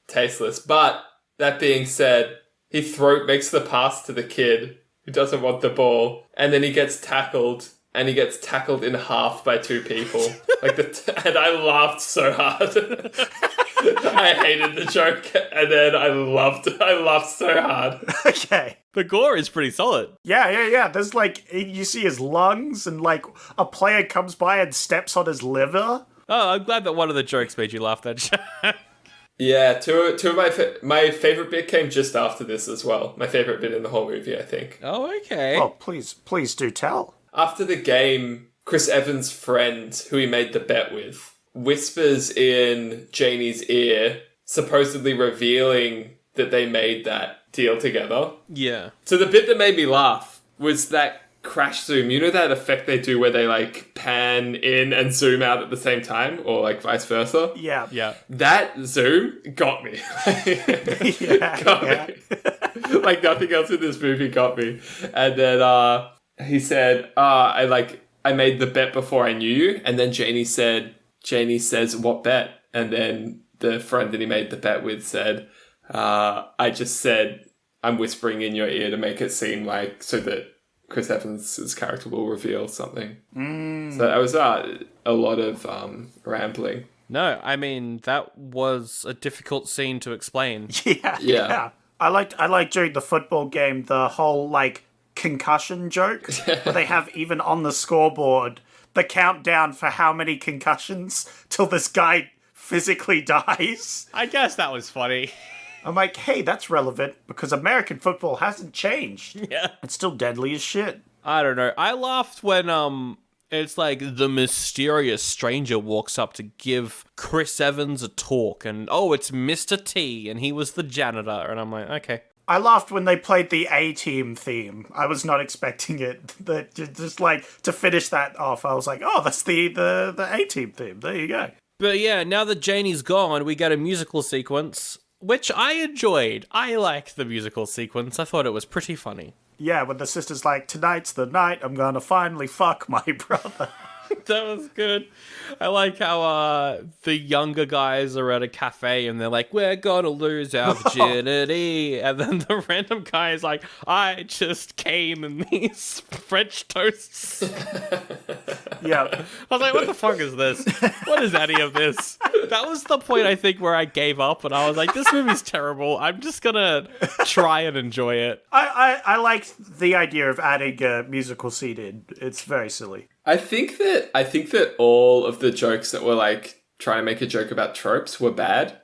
tasteless. But that being said, he makes the pass to the kid who doesn't want the ball, and then he gets tackled, and he gets tackled in half by two people. And I laughed so hard. I hated the joke, and then I laughed so hard. Okay. The gore is pretty solid. Yeah. There's you see his lungs, and a player comes by and steps on his liver. Oh, I'm glad that one of the jokes made you laugh that shit. Yeah, two of my favorite bit came just after this as well. My favorite bit in the whole movie, I think. Oh, okay. Oh, please do tell. After the game, Chris Evans' friend, who he made the bet with, whispers in Janie's ear, supposedly revealing that they made that deal together. Yeah. So the bit that made me laugh was that crash zoom. You know that effect they do where they pan in and zoom out at the same time, or vice versa? Yeah. That zoom got me. Me. Like nothing else in this movie got me. And then he said, I made the bet before I knew you. And then Janie says, what bet? And then the friend that he made the bet with said, I just said, I'm whispering in your ear to make it seem so that Chris Evans' character will reveal something. So that was a lot of rambling. No, I mean, that was a difficult scene to explain. Yeah. I liked during the football game the whole concussion joke where they have even on the scoreboard the countdown for how many concussions till this guy physically dies. I guess that was funny. I'm like, hey, that's relevant because American football hasn't changed. Yeah. It's still deadly as shit. I don't know. I laughed when it's the mysterious stranger walks up to give Chris Evans a talk and it's Mr. T and he was the janitor and I'm like, okay. I laughed when they played the A-Team theme. I was not expecting it. Just to finish that off, I was like, oh, that's the A-Team theme. There you go. But yeah, now that Janie's gone, we get a musical sequence, which I enjoyed. I liked the musical sequence. I thought it was pretty funny. Yeah, when the sister's like, tonight's the night I'm gonna finally fuck my brother. That was good. I like how the younger guys are at a cafe and they're like, we're gonna lose our virginity. And then the random guy is like, I just came in these French toasts. Yeah. I was like, what the fuck is this? What is any of this? That was the point, I think, where I gave up and I was like, this movie's terrible. I'm just gonna try and enjoy it. I like the idea of adding a musical scene in. It's very silly. I think that all of the jokes that were like trying to make a joke about tropes were bad.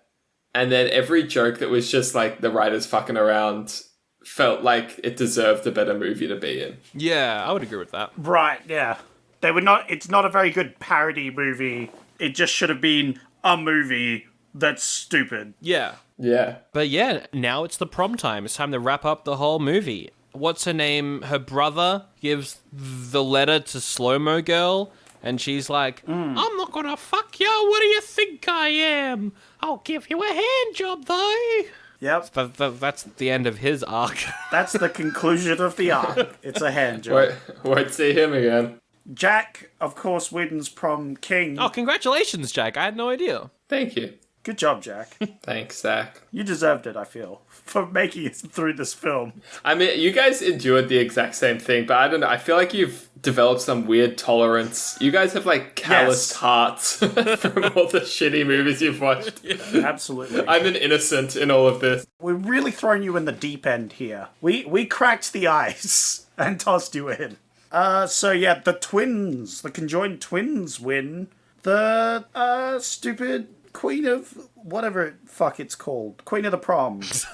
And then every joke that was just like the writers fucking around felt like it deserved a better movie to be in. Yeah, I would agree with that. Right, yeah. It's not a very good parody movie. It just should have been a movie that's stupid. Yeah. Yeah. But yeah, now it's the prom time. It's time to wrap up the whole movie. What's her name? Her brother gives the letter to Slow-Mo Girl, and she's like, I'm not gonna fuck you. What do you think I am? I'll give you a hand job, though. Yep. That's the end of his arc. That's the conclusion of the arc. It's a hand job. Won't see him again. Jack, of course, wins prom king. Oh, congratulations, Jack. I had no idea. Thank you. Good job, Jack. Thanks, Zach. You deserved it, I feel, for making it through this film. I mean, you guys endured the exact same thing, but I don't know. I feel like you've developed some weird tolerance. You guys have, like, calloused hearts from all the shitty movies you've watched. Absolutely. I'm an innocent in all of this. We're really throwing you in the deep end here. We cracked the ice and tossed you in. So yeah, the conjoined twins win the stupid Queen of whatever fuck it's called. Queen of the Proms.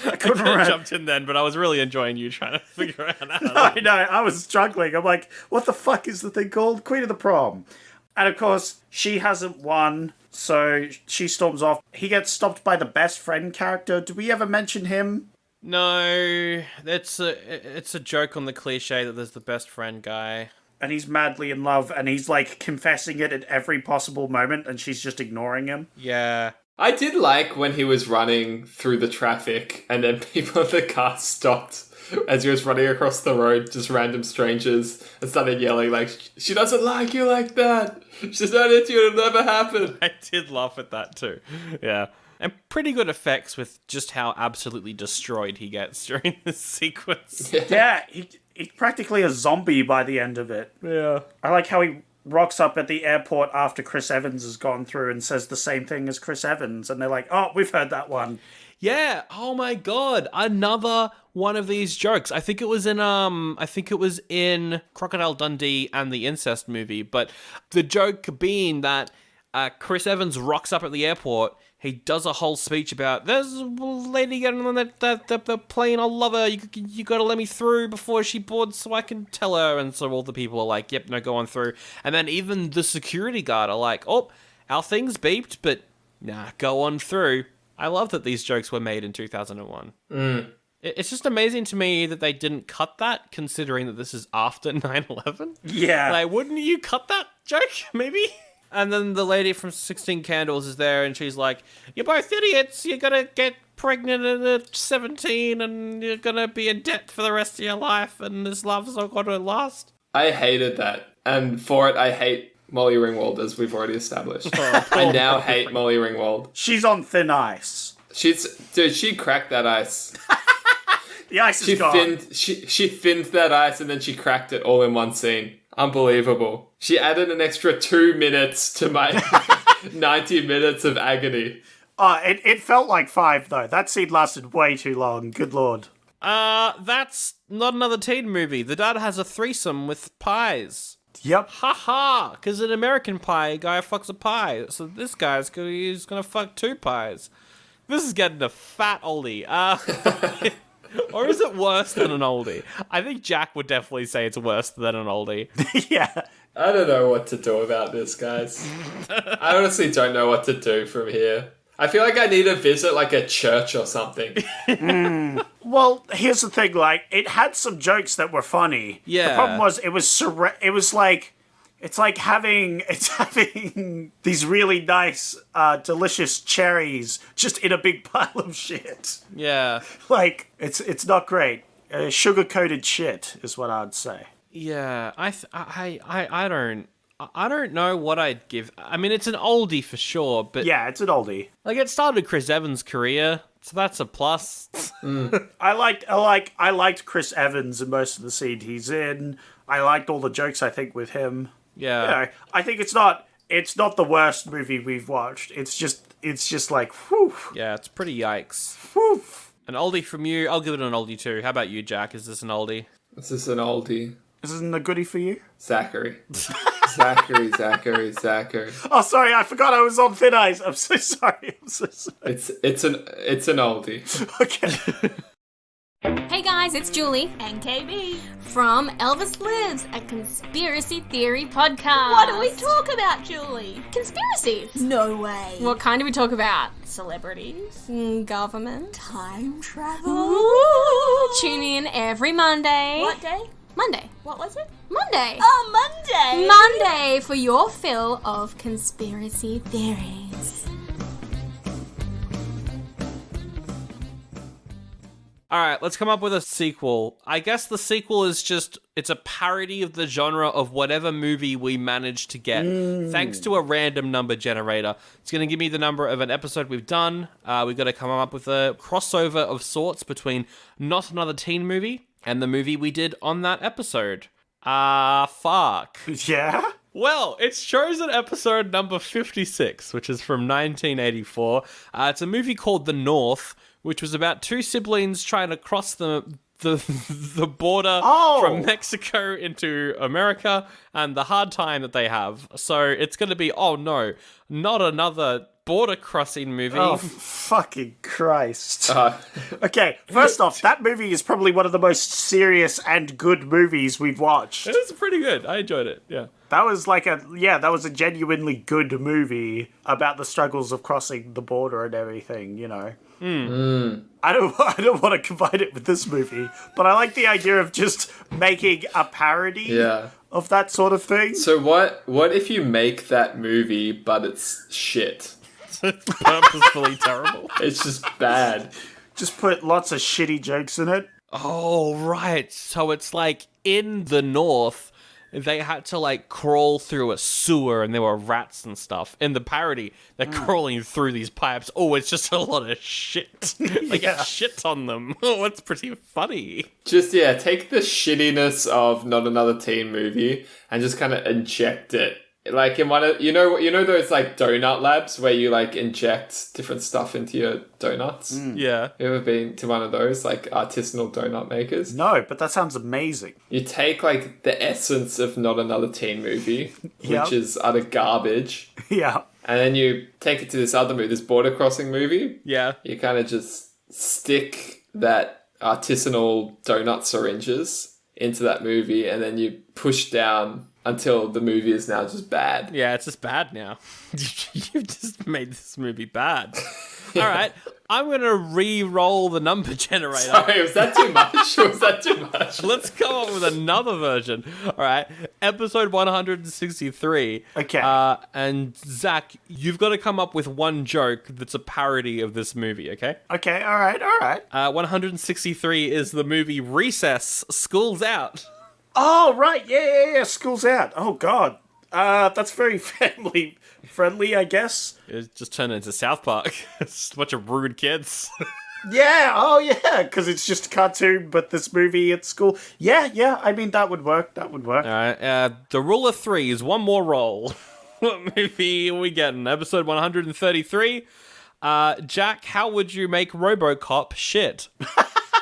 I couldn't remember. Jumped in then, but I was really enjoying you trying to figure out how to... I know, I was struggling. I'm like, what the fuck is the thing called? Queen of the Prom. And of course, she hasn't won, so she storms off. He gets stopped by the best friend character. Did we ever mention him? No, it's a joke on the cliche that there's the best friend guy. And he's madly in love, and he's like confessing it at every possible moment, and she's just ignoring him. Yeah. I did like when he was running through the traffic and then people in the car stopped as he was running across the road, just random strangers, and started yelling like, she doesn't like you like that. She's not into you, it'll never happen. I did laugh at that too. Yeah. And pretty good effects with just how absolutely destroyed he gets during this sequence. Yeah, he's practically a zombie by the end of it. Yeah. I like how he rocks up at the airport after Chris Evans has gone through and says the same thing as Chris Evans, and they're like, oh, we've heard that one. Yeah. Oh my god. Another one of these jokes. I think it was in Crocodile Dundee and the incest movie, but the joke being that Chris Evans rocks up at the airport. He does a whole speech about, there's a lady getting on the plane, I love her, you gotta let me through before she boards so I can tell her. And so all the people are like, yep, no, go on through. And then even the security guard are like, oh, our thing's beeped, but nah, go on through. I love that these jokes were made in 2001. It's just amazing to me that they didn't cut that, considering that this is after 9/11. Yeah. Like, wouldn't you cut that joke, maybe? And then the lady from 16 Candles is there, and she's like, you're both idiots. You're going to get pregnant at 17, and you're going to be in debt for the rest of your life, and this love's not going to last. I hated that. And for it, I hate Molly Ringwald, as we've already established. I now hate Molly Ringwald. She's on thin ice. She cracked that ice. The ice is gone. She thinned that ice, and then she cracked it all in one scene. Unbelievable. She added an extra 2 minutes to my 90 minutes of agony. It felt like 5, though. That scene lasted way too long. Good lord. That's not another teen movie. The dad has a threesome with pies. Yep. Ha-ha! Because in American Pie, a guy fucks a pie. So this guy's he's gonna fuck 2 pies. This is getting a fat oldie. Or is it worse than an oldie? I think Jack would definitely say it's worse than an oldie. Yeah. I don't know what to do about this, guys. I honestly don't know what to do from here. I feel like I need to visit like a church or something. Well, here's the thing, like, it had some jokes that were funny. Yeah. The problem was, it's like having these really nice, delicious cherries just in a big pile of shit. Yeah. Like, it's not great. Sugar-coated shit is what I'd say. Yeah, I don't know what I'd give. I mean, it's an oldie for sure, but Yeah, it's an oldie. like it started Chris Evans' career, so that's a plus. I liked Chris Evans in most of the scene he's in. I liked all the jokes, I think, with him. Yeah. You know, I think it's not the worst movie we've watched. It's just like, whew, Yeah, it's pretty yikes. whew. An oldie from you, I'll give it an oldie too. How about you, Jack? Is this an oldie? This is an oldie. This isn't a goodie for you? Zachary. Zachary. Oh, sorry, I forgot I was on thin ice. I'm so sorry. It's an oldie. Okay. Hey guys, it's Julie and KB from Elvis Lives, a conspiracy theory podcast. What do we talk about, Julie? Conspiracies. No way. What kind do we talk about? Celebrities, government, Time travel. Ooh. Tune in every Monday. What day? Monday. What was it? Monday. Oh, Monday. Monday for your fill of conspiracy theories. All right, let's come up with a sequel. I guess the sequel is it's a parody of the genre of whatever movie we managed to get, thanks to a random number generator. It's going to give me the number of an episode we've done. We've got to come up with a crossover of sorts between Not Another Teen Movie and the movie we did on that episode. Fuck. Yeah? Well, it's chosen episode number 56, which is from 1984. It's a movie called The North, which was about two siblings trying to cross the border from Mexico into America and the hard time that they have. So it's going to be, oh no, not another border crossing movie. Oh, fucking Christ. Okay, first off, that movie is probably one of the most serious and good movies we've watched. It was pretty good. I enjoyed it, yeah. That was a genuinely good movie about the struggles of crossing the border and everything, you know. I don't want to combine it with this movie, but I like the idea of just making a parody of that sort of thing. So what if you make that movie, but it's shit? It's purposefully terrible. It's just bad. Just put lots of shitty jokes in it. Oh, right. So it's like in the North, they had to like crawl through a sewer and there were rats and stuff. In the parody, they're crawling through these pipes. Oh, it's just a lot of shit. Like shit on them. Oh, it's pretty funny. Just, take the shittiness of Not Another Teen Movie and just kind of inject it. Like in one of, you know those like donut labs where you like inject different stuff into your donuts? Yeah. You ever been to one of those like artisanal donut makers? No, but that sounds amazing. You take like the essence of Not Another Teen Movie, Yep. which is utter garbage. Yeah. And then you take it to this other movie, this border crossing movie. Yeah. You kind of just stick that artisanal donut syringes into that movie and then you push down until the movie is now just bad. Yeah, it's just bad now. You've just made this movie bad. All right, I'm going to re-roll the number generator. Sorry, was that too much? Let's come up with another version. All right, episode 163. Okay. And Zach, you've got to come up with one joke that's a parody of this movie, okay? Okay, all right. 163 is the movie Recess, School's Out. Oh, right. Yeah. School's out. Oh, God. That's very family friendly, I guess. It just turned into South Park. It's a bunch of rude kids. Yeah. Oh, yeah. Because it's just a cartoon, but this movie at school. Yeah. I mean, that would work. All right. The rule of three is one more roll. What movie are we getting? Episode 133. Jack, how would you make RoboCop shit?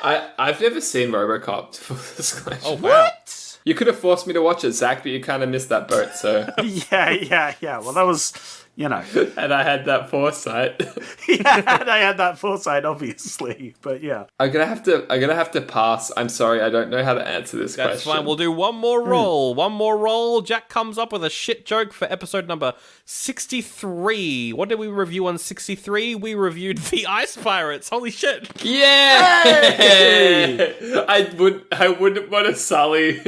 I've never seen RoboCop for this question. Oh, wow. What? You could have forced me to watch it, Zach, but you kind of missed that boat, so... Yeah. Well, that was, you know... And I had that foresight. Yeah, and I had that foresight, obviously, but yeah. I'm gonna have to pass. I'm sorry, I don't know how to answer this question. That's fine. We'll do one more roll. One more roll. Jack comes up with a shit joke for episode number 63. What did we review on 63? We reviewed The Ice Pirates. Holy shit. Yeah! Hey! I wouldn't want to sully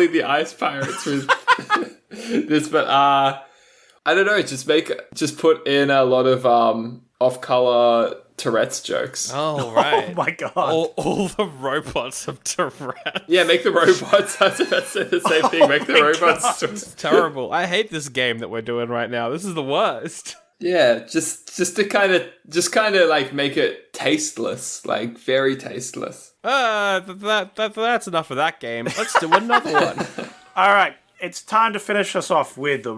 the Ice Pirates with this, but I don't know, just put in a lot of off-color Tourette's jokes. Oh, right. Oh my god. All the robots have Tourette's. Yeah, make the robots. I was about to say the same thing. Make the robots. It's terrible. I hate this game that we're doing right now. This is the worst. Yeah, just to kind of like make it tasteless, like very tasteless. That's enough of that game. Let's do another one. All right, it's time to finish us off with the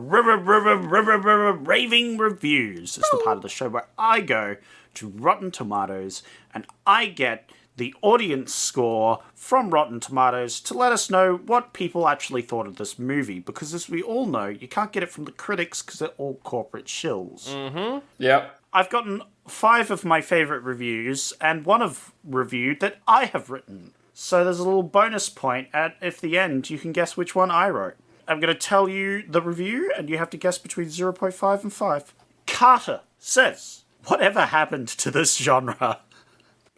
raving reviews. It's the part of the show where I go to Rotten Tomatoes and I get the audience score from Rotten Tomatoes to let us know what people actually thought of this movie. Because as we all know, you can't get it from the critics because they're all corporate shills. Mm-hmm. Yep. I've gotten 5 of my favourite reviews and one of review that I have written. So there's a little bonus point at if the end you can guess which one I wrote. I'm going to tell you the review and you have to guess between 0.5 and 5. Carter says, whatever happened to this genre?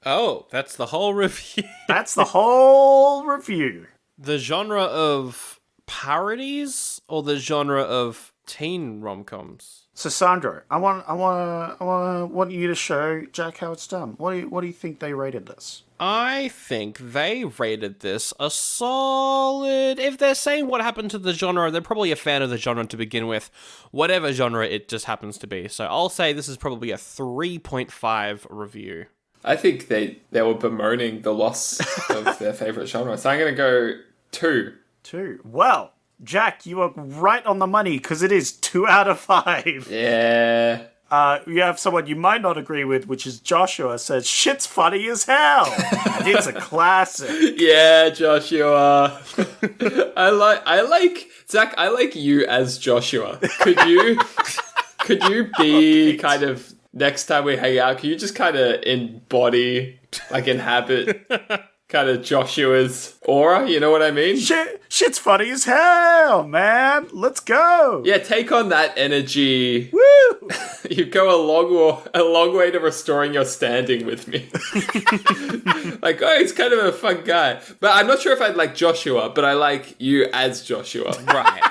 Oh, that's the whole review. That's the whole review. The genre of parodies or the genre of teen rom-coms? So Sandro, I want you to show Jack how it's done. What do you think they rated this? I think they rated this a solid... If they're saying what happened to the genre, they're probably a fan of the genre to begin with. Whatever genre it just happens to be. So I'll say this is probably a 3.5 review. I think they were bemoaning the loss of their favorite genre. So I'm going to go 2. 2. Well, Jack, you are right on the money because it is 2 out of 5. Yeah. You have someone you might not agree with, which is Joshua, says, shit's funny as hell. And it's a classic. Yeah, Joshua. I like Zach, I like you as Joshua. Could you be kind of, next time we hang out, can you just kind of embody, like inhabit kind of Joshua's aura? You know what I mean? Shit's funny as hell, man. Let's go. Yeah, take on that energy. Woo! You go a long way to restoring your standing with me. Like, oh, he's kind of a fun guy. But I'm not sure if I'd like Joshua, but I like you as Joshua. Right.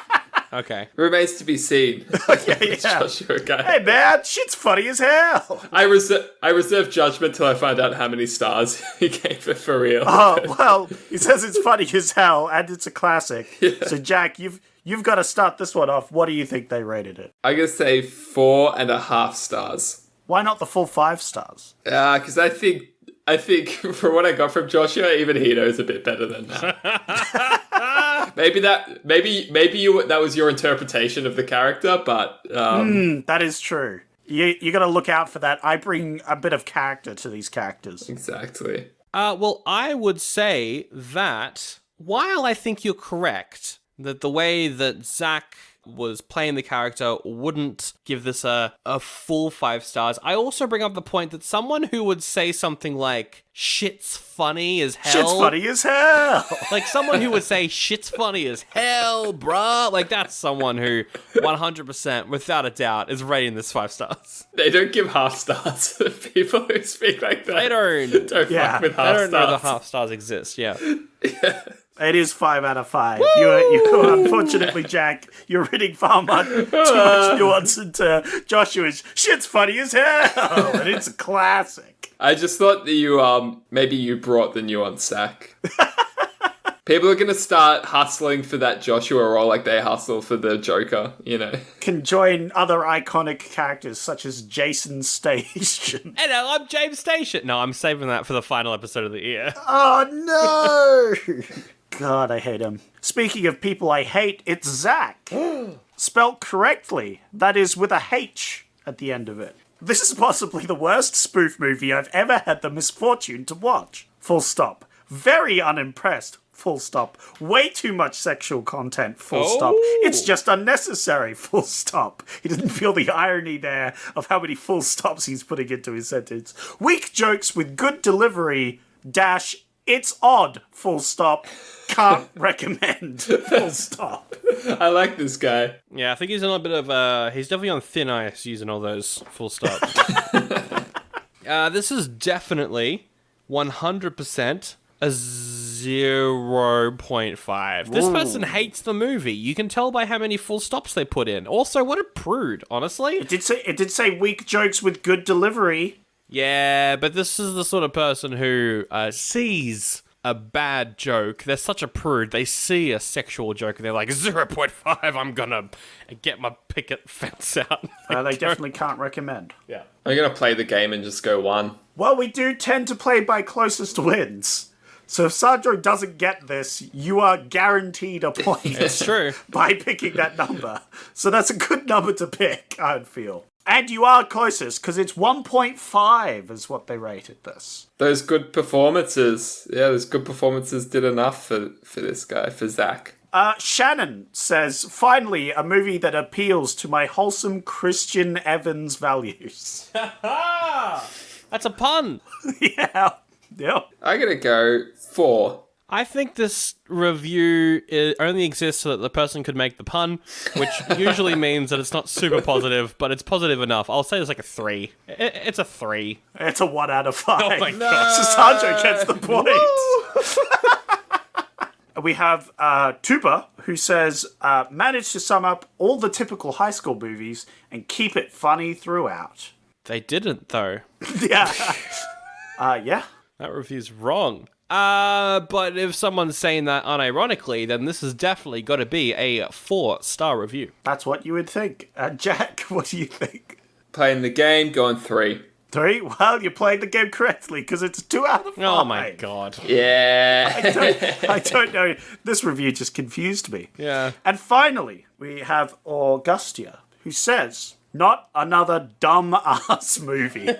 Okay. Remains to be seen. Yeah. Joshua guy. Hey, man, shit's funny as hell. I reserve judgment till I find out how many stars he gave it for real. Oh, well, he says it's funny as hell, and it's a classic. Yeah. So, Jack, you've got to start this one off. What do you think they rated it? I'm going to say 4.5 stars. Why not the full 5 stars? Because I think from what I got from Joshua, even he knows a bit better than that. Maybe that was your interpretation of the character, but that is true. You got to look out for that. I bring a bit of character to these characters. Exactly. Well, I would say that while I think you're correct that the way that Zach was playing the character wouldn't give this a full 5 stars, I also bring up the point that someone who would say something like, shit's funny as hell. Shit's funny as hell. Like someone who would say, shit's funny as hell, bruh. Like that's someone who 100%, without a doubt, is rating this 5 stars. They don't give half stars to people who speak like that. They don't. Fuck with half They don't stars. know the half stars exist, yeah. It is 5 out of 5. You unfortunately, Jack, you're reading far too much nuance into Joshua's shit's funny as hell, and it's a classic. I just thought that you maybe you brought the nuance, Zach. People are gonna start hustling for that Joshua role like they hustle for the Joker, you know. Can join other iconic characters such as Jason Station. Hello, I'm James Station. No, I'm saving that for the final episode of the year. Oh no! God, I hate him. Speaking of people I hate, it's Zach. Spelt correctly. That is with a H at the end of it. This is possibly the worst spoof movie I've ever had the misfortune to watch. Full stop. Very unimpressed. Full stop. Way too much sexual content. Full stop. It's just unnecessary. Full stop. He didn't feel the irony there of how many full stops he's putting into his sentence. Weak jokes with good delivery. Dash. It's odd. Full stop. Can't recommend. Full stop. I like this guy. Yeah, I think he's on a bit of he's definitely on thin ice using all those full stops. This is definitely 100% a 0.5. This person hates the movie. You can tell by how many full stops they put in. Also, what a prude, honestly. It did say weak jokes with good delivery. Yeah, but this is the sort of person who sees a bad joke. They're such a prude. They see a sexual joke and they're like, 0.5, I'm gonna get my picket fence out. They definitely can't recommend. Yeah. I'm going to play the game and just go 1. Well, we do tend to play by closest wins. So if Sandro doesn't get this, you are guaranteed a point. It's true. By picking that number. So that's a good number to pick, I'd feel. And you are closest, because it's 1.5 is what they rated this. Those good performances. Yeah, those good performances did enough for this guy, for Zach. Shannon says, finally, a movie that appeals to my wholesome Christian Evans values. That's a pun. Yeah. I'm going to go 4. I think this review only exists so that the person could make the pun, which usually means that it's not super positive, but it's positive enough. I'll say it's like a 3. It's a 3. It's a 1 out of 5. Oh my god. So Sandro gets the point. We have Tuba, who says, managed to sum up all the typical high school movies and keep it funny throughout. They didn't, though. Yeah. Yeah. That review's wrong. But if someone's saying that unironically, then this has definitely got to be a 4-star review. That's what you would think. Jack, what do you think? Playing the game, going 3. 3? Well, you played the game correctly, because it's 2 out of 5. Oh my god. Yeah. I don't know. This review just confused me. Yeah. And finally, we have Augustia, who says, not another dumb-ass movie.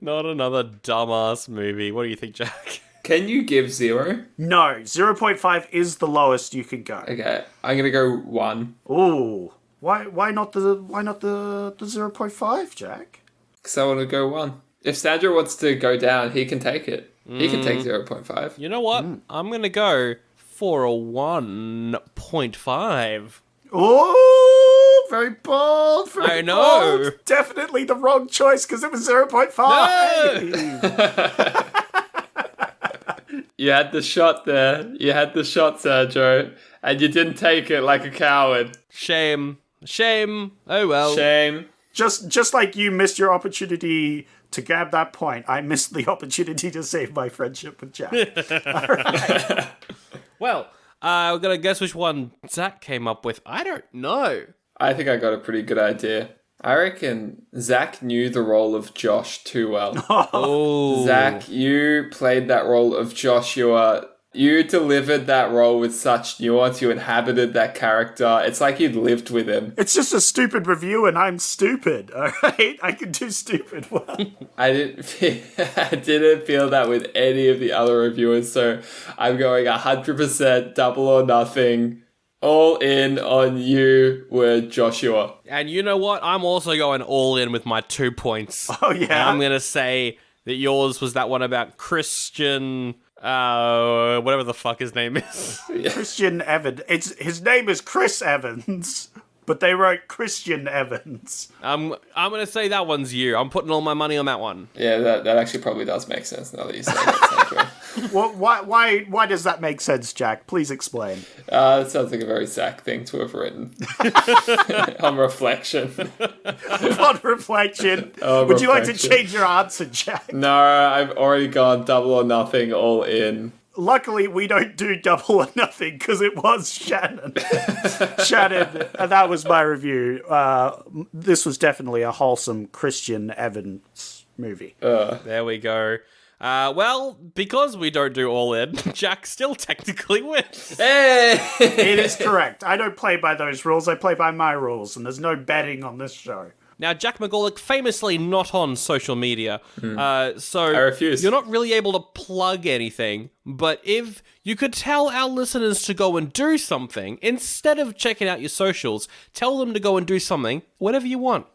Not another dumbass movie. What do you think, Jack? Can you give 0? No, 0.5 is the lowest you can go. Okay, I'm gonna go 1. Ooh, why not the 0.5, Jack? Because I want to go 1. If Sandra wants to go down, he can take it. He can take 0.5. You know what? I'm gonna go for a 1.5. Ooh, very bold. I know. Bold. Definitely the wrong choice because it was 0.5. No! You had the shot there. You had the shot, Sergio. And you didn't take it like a coward. Shame. Oh well. Shame. Just like you missed your opportunity to grab that point, I missed the opportunity to save my friendship with Jack. All right. Well, we're going to guess which one Zach came up with. I don't know. I think I got a pretty good idea. I reckon Zach knew the role of Josh too well. Oh. Zach, you played that role of Joshua. You delivered that role with such nuance. You inhabited that character. It's like you'd lived with him. It's just a stupid review and I'm stupid, all right? I can do stupid well. I didn't feel that with any of the other reviewers, so I'm going 100% double or nothing. All in on you with Joshua. And you know what? I'm also going all in with my 2 points. Oh, yeah? And I'm going to say that yours was that one about Christian... whatever the fuck his name is. Christian Evans. His name is Chris Evans, but they wrote Christian Evans. I'm going to say that one's you. I'm putting all my money on that one. Yeah, that actually probably does make sense now that you say that, Sandra. Well, why does that make sense, Jack? Please explain. It sounds like a very Zach thing to have written. On reflection. On reflection. Would you like to change your answer, Jack? No, I've already gone double or nothing, all in. Luckily, we don't do double or nothing because it was Shannon. Shannon, and that was my review. This was definitely a wholesome Christian Evans movie. There we go. Well, because we don't do all in, Jack still technically wins. Hey! It is correct. I don't play by those rules. I play by my rules, and there's no betting on this show. Now, Jack McGorlick, famously not on social media, so I refuse. You're not really able to plug anything, but if you could tell our listeners to go and do something, instead of checking out your socials, tell them to go and do something, whatever you want.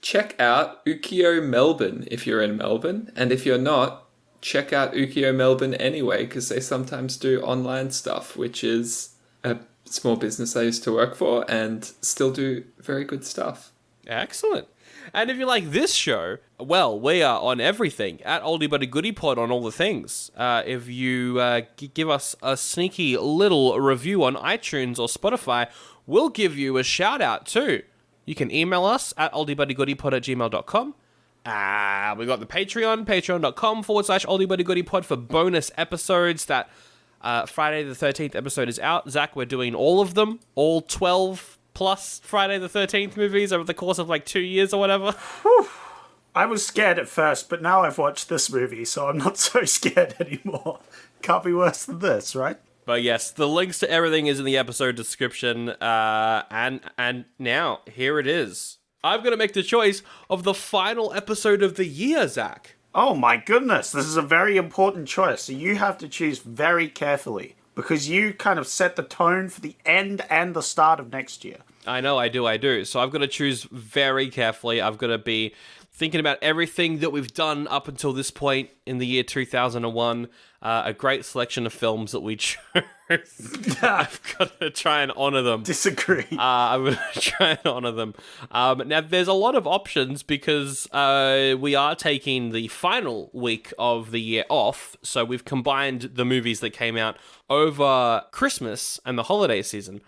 Check out Ukiyo Melbourne if you're in Melbourne, and if you're not, check out Ukiyo Melbourne anyway, because they sometimes do online stuff, which is a small business I used to work for, and still do very good stuff. Excellent. And if you like this show, well, we are on everything at Oldie But a Goodie Pod on all the things. If you give us a sneaky little review on iTunes or Spotify, we'll give you a shout out too. You can email us at oldiebuddygoodypod@gmail.com. We got the Patreon, patreon.com/oldiebuddygoodypod for bonus episodes. That Friday the 13th episode is out. Zach, we're doing all of them, all 12 plus Friday the 13th movies over the course of like 2 years or whatever. Whew. I was scared at first, but now I've watched this movie, so I'm not so scared anymore. Can't be worse than this, right? But yes, the links to everything is in the episode description. And now, here it is. I'm going to make the choice of the final episode of the year, Zach. Oh my goodness, this is a very important choice, so you have to choose very carefully, because you kind of set the tone for the end and the start of next year. I know, I do. So I've got to choose very carefully. I've got to be thinking about everything that we've done up until this point in the year 2001. A great selection of films that we chose. I've got to try and honor them. Disagree. I'm going to try and honor them. Now, there's a lot of options because we are taking the final week of the year off. So we've combined the movies that came out over Christmas and the holiday season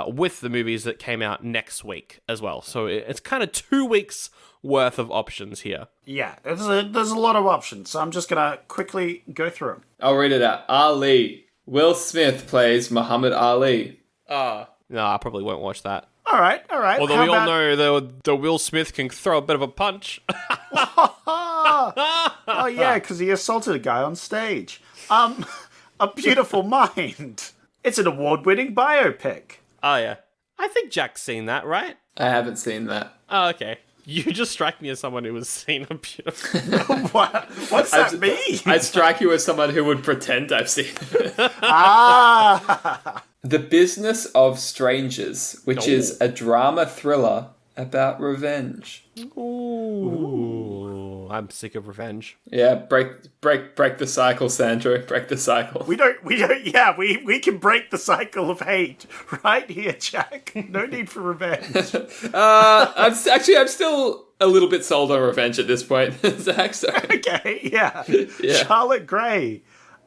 with the movies that came out next week as well. So it's kind of 2 weeks worth of options here. Yeah, there's a lot of options, so I'm just going to quickly go through them. I'll read it out. Ali. Will Smith plays Muhammad Ali. No, I probably won't watch that. All right. Although we all know the Will Smith can throw a bit of a punch. Oh, yeah, because he assaulted a guy on stage. A Beautiful Mind. It's an award-winning biopic. Oh, yeah. I think Jack's seen that, right? I haven't seen that. Oh, okay. You just strike me as someone who has seen A Beautiful What's that mean? I strike you as someone who would pretend I've seen it. The Business of Strangers, which is a drama thriller about revenge. Ooh, I'm sick of revenge. Yeah, break the cycle, Sandro. Break the cycle. We can break the cycle of hate right here, Jack. No need for revenge. I'm still a little bit sold on revenge at this point, Zach. Sorry. Okay, yeah. Charlotte Gray,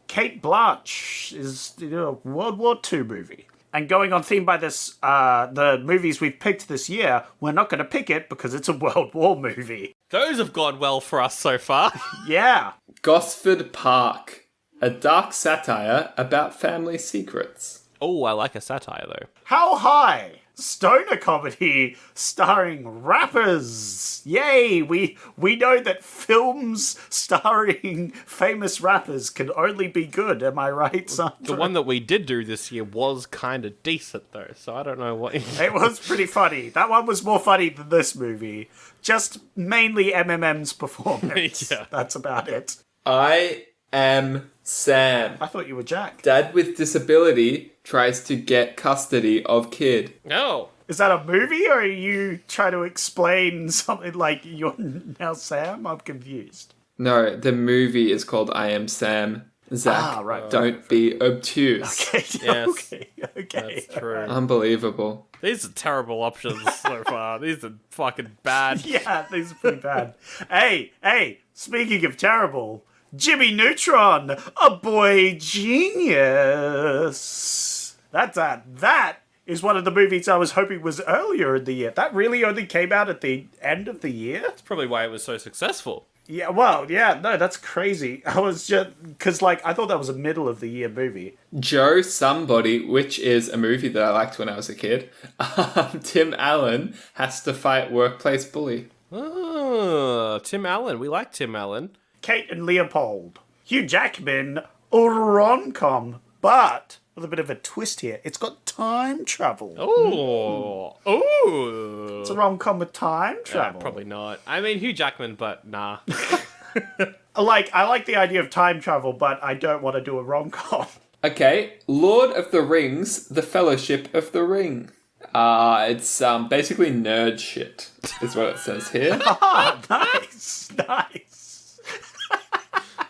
Kate Blanche is a World War II movie. And going on theme by this, the movies we've picked this year, we're not going to pick it because it's a World War movie. Those have gone well for us so far. Yeah. Gosford Park, a dark satire about family secrets. Oh, I like a satire, though. How High? Stoner comedy starring rappers. Yay! We know that films starring famous rappers can only be good. Am I right, son? The one that we did do this year was kind of decent, though, so I don't know what... It was pretty funny. That one was more funny than this movie. Just mainly MMM's performance. Yeah. That's about it. I am Sam. I thought you were Jack. Dad with disability tries to get custody of kid. No. Is that a movie, or are you trying to explain something like you're now Sam? I'm confused. No, the movie is called I Am Sam. Zach, right. Don't be obtuse. Okay, Yes. okay. That's true. Unbelievable. These are terrible options so far. These are fucking bad. Yeah, these are pretty bad. Hey, speaking of terrible, Jimmy Neutron, a boy genius. That is one of the movies I was hoping was earlier in the year. That really only came out at the end of the year? That's probably why it was so successful. Yeah, well, yeah, no, that's crazy. I was just, because, I thought that was a middle of the year movie. Joe Somebody, which is a movie that I liked when I was a kid. Tim Allen has to fight workplace bully. Oh, Tim Allen. We like Tim Allen. Kate and Leopold. Hugh Jackman, a rom-com, but with a bit of a twist here. It's got time travel. Oh. It's a rom-com with time travel. Probably not. I mean, Hugh Jackman, but nah. I like the idea of time travel, but I don't want to do a rom-com. Okay, Lord of the Rings, The Fellowship of the Ring. It's basically nerd shit, is what it says here. Nice.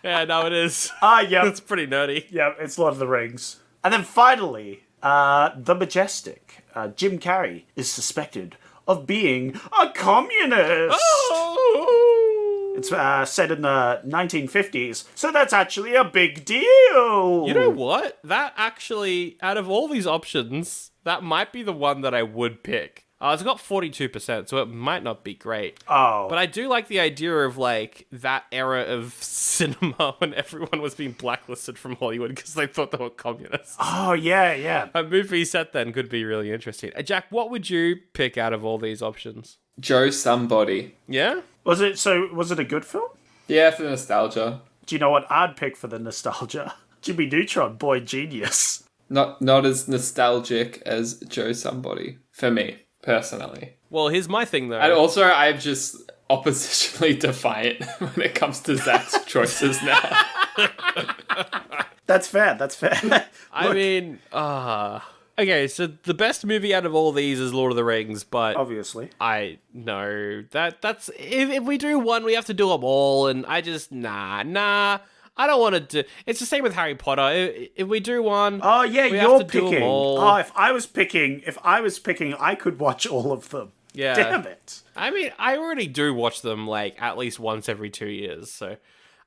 Yeah, no, it is. Yeah. It's pretty nerdy. Yeah, it's Lord of the Rings. And then finally, The Majestic. Jim Carrey is suspected of being a communist. Oh! It's set in the 1950s, so that's actually a big deal. You know what? That actually, out of all these options, that might be the one that I would pick. It's got 42%, so it might not be great. Oh. But I do like the idea of, like, that era of cinema when everyone was being blacklisted from Hollywood because they thought they were communists. Oh, yeah. A movie set then could be really interesting. Jack, what would you pick out of all these options? Joe Somebody. Yeah? Was it a good film? Yeah, for the nostalgia. Do you know what I'd pick for the nostalgia? Jimmy Neutron, Boy Genius. Not as nostalgic as Joe Somebody, for me, personally. Well, here's my thing, though. And also, I'm just oppositionally defiant when it comes to Zach's choices now. That's fair. I mean, okay, so the best movie out of all these is Lord of the Rings, but Obviously. I know that's if we do one, we have to do them all, and I just nah. I don't want to do. It's the same with Harry Potter. If we do one, Oh yeah, we you're have to do 'em picking. all. Oh, if I was picking, I could watch all of them. Yeah. Damn it. I mean, I already do watch them like at least once every 2 years, so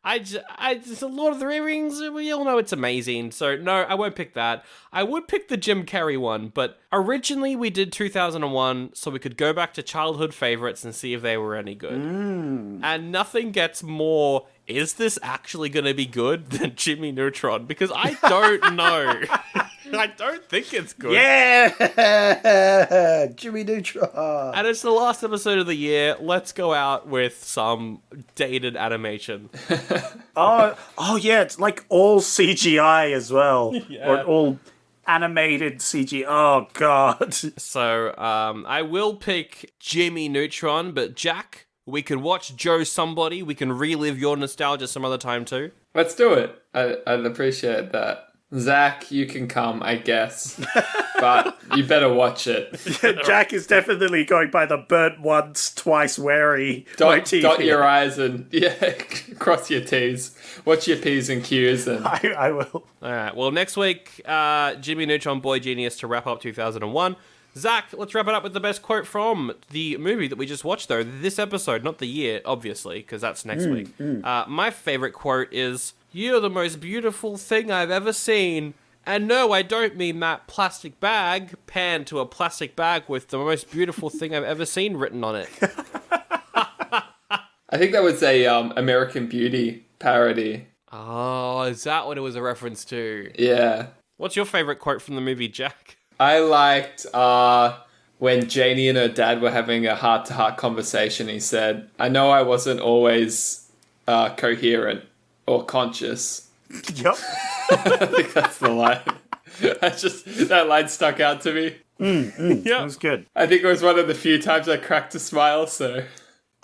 I just Lord of the Rings. We all know it's amazing, so no, I won't pick that. I would pick the Jim Carrey one, but originally we did 2001, so we could go back to childhood favorites and see if they were any good. And nothing gets more. Is this actually going to be good than Jimmy Neutron? Because I don't know. I don't think it's good. Yeah, Jimmy Neutron. And it's the last episode of the year. Let's go out with some dated animation. Oh yeah, it's like all CGI as well, Yeah. or all animated CGI. Oh god. So I will pick Jimmy Neutron, but Jack, we can watch Joe Somebody. We can relive your nostalgia some other time too. Let's do it. I'd appreciate that. Zach, you can come, I guess. But you better watch it. Jack is definitely going by the burnt once, twice wary motif Dot here. your I's and cross your T's. Watch your P's and Q's. And I will. All right. Well, next week, Jimmy Neutron, Boy Genius to wrap up 2001. Zach, let's wrap it up with the best quote from the movie that we just watched, though. This episode, not the year, obviously, because that's next week. My favorite quote is, "You're the most beautiful thing I've ever seen. And no, I don't mean that plastic bag." Pan to a plastic bag with the most beautiful thing I've ever seen written on it. I think that was a American Beauty parody. Oh, is that what it was a reference to? Yeah. What's your favorite quote from the movie, Jack? I liked when Janie and her dad were having a heart-to-heart conversation. He said, "I know I wasn't always coherent or conscious." Yep. I think that's the line. That line stuck out to me. That was good. I think it was one of the few times I cracked a smile, so...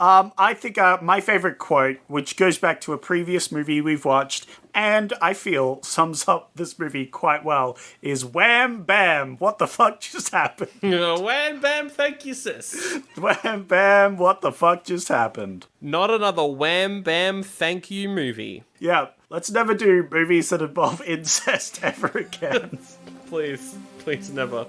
I think my favorite quote, which goes back to a previous movie we've watched, and I feel sums up this movie quite well, is "Wham bam, what the fuck just happened?" Wham bam, thank you, sis. Wham bam, what the fuck just happened? Not another wham bam, thank you movie. Yeah, let's never do movies that involve incest ever again. Please never.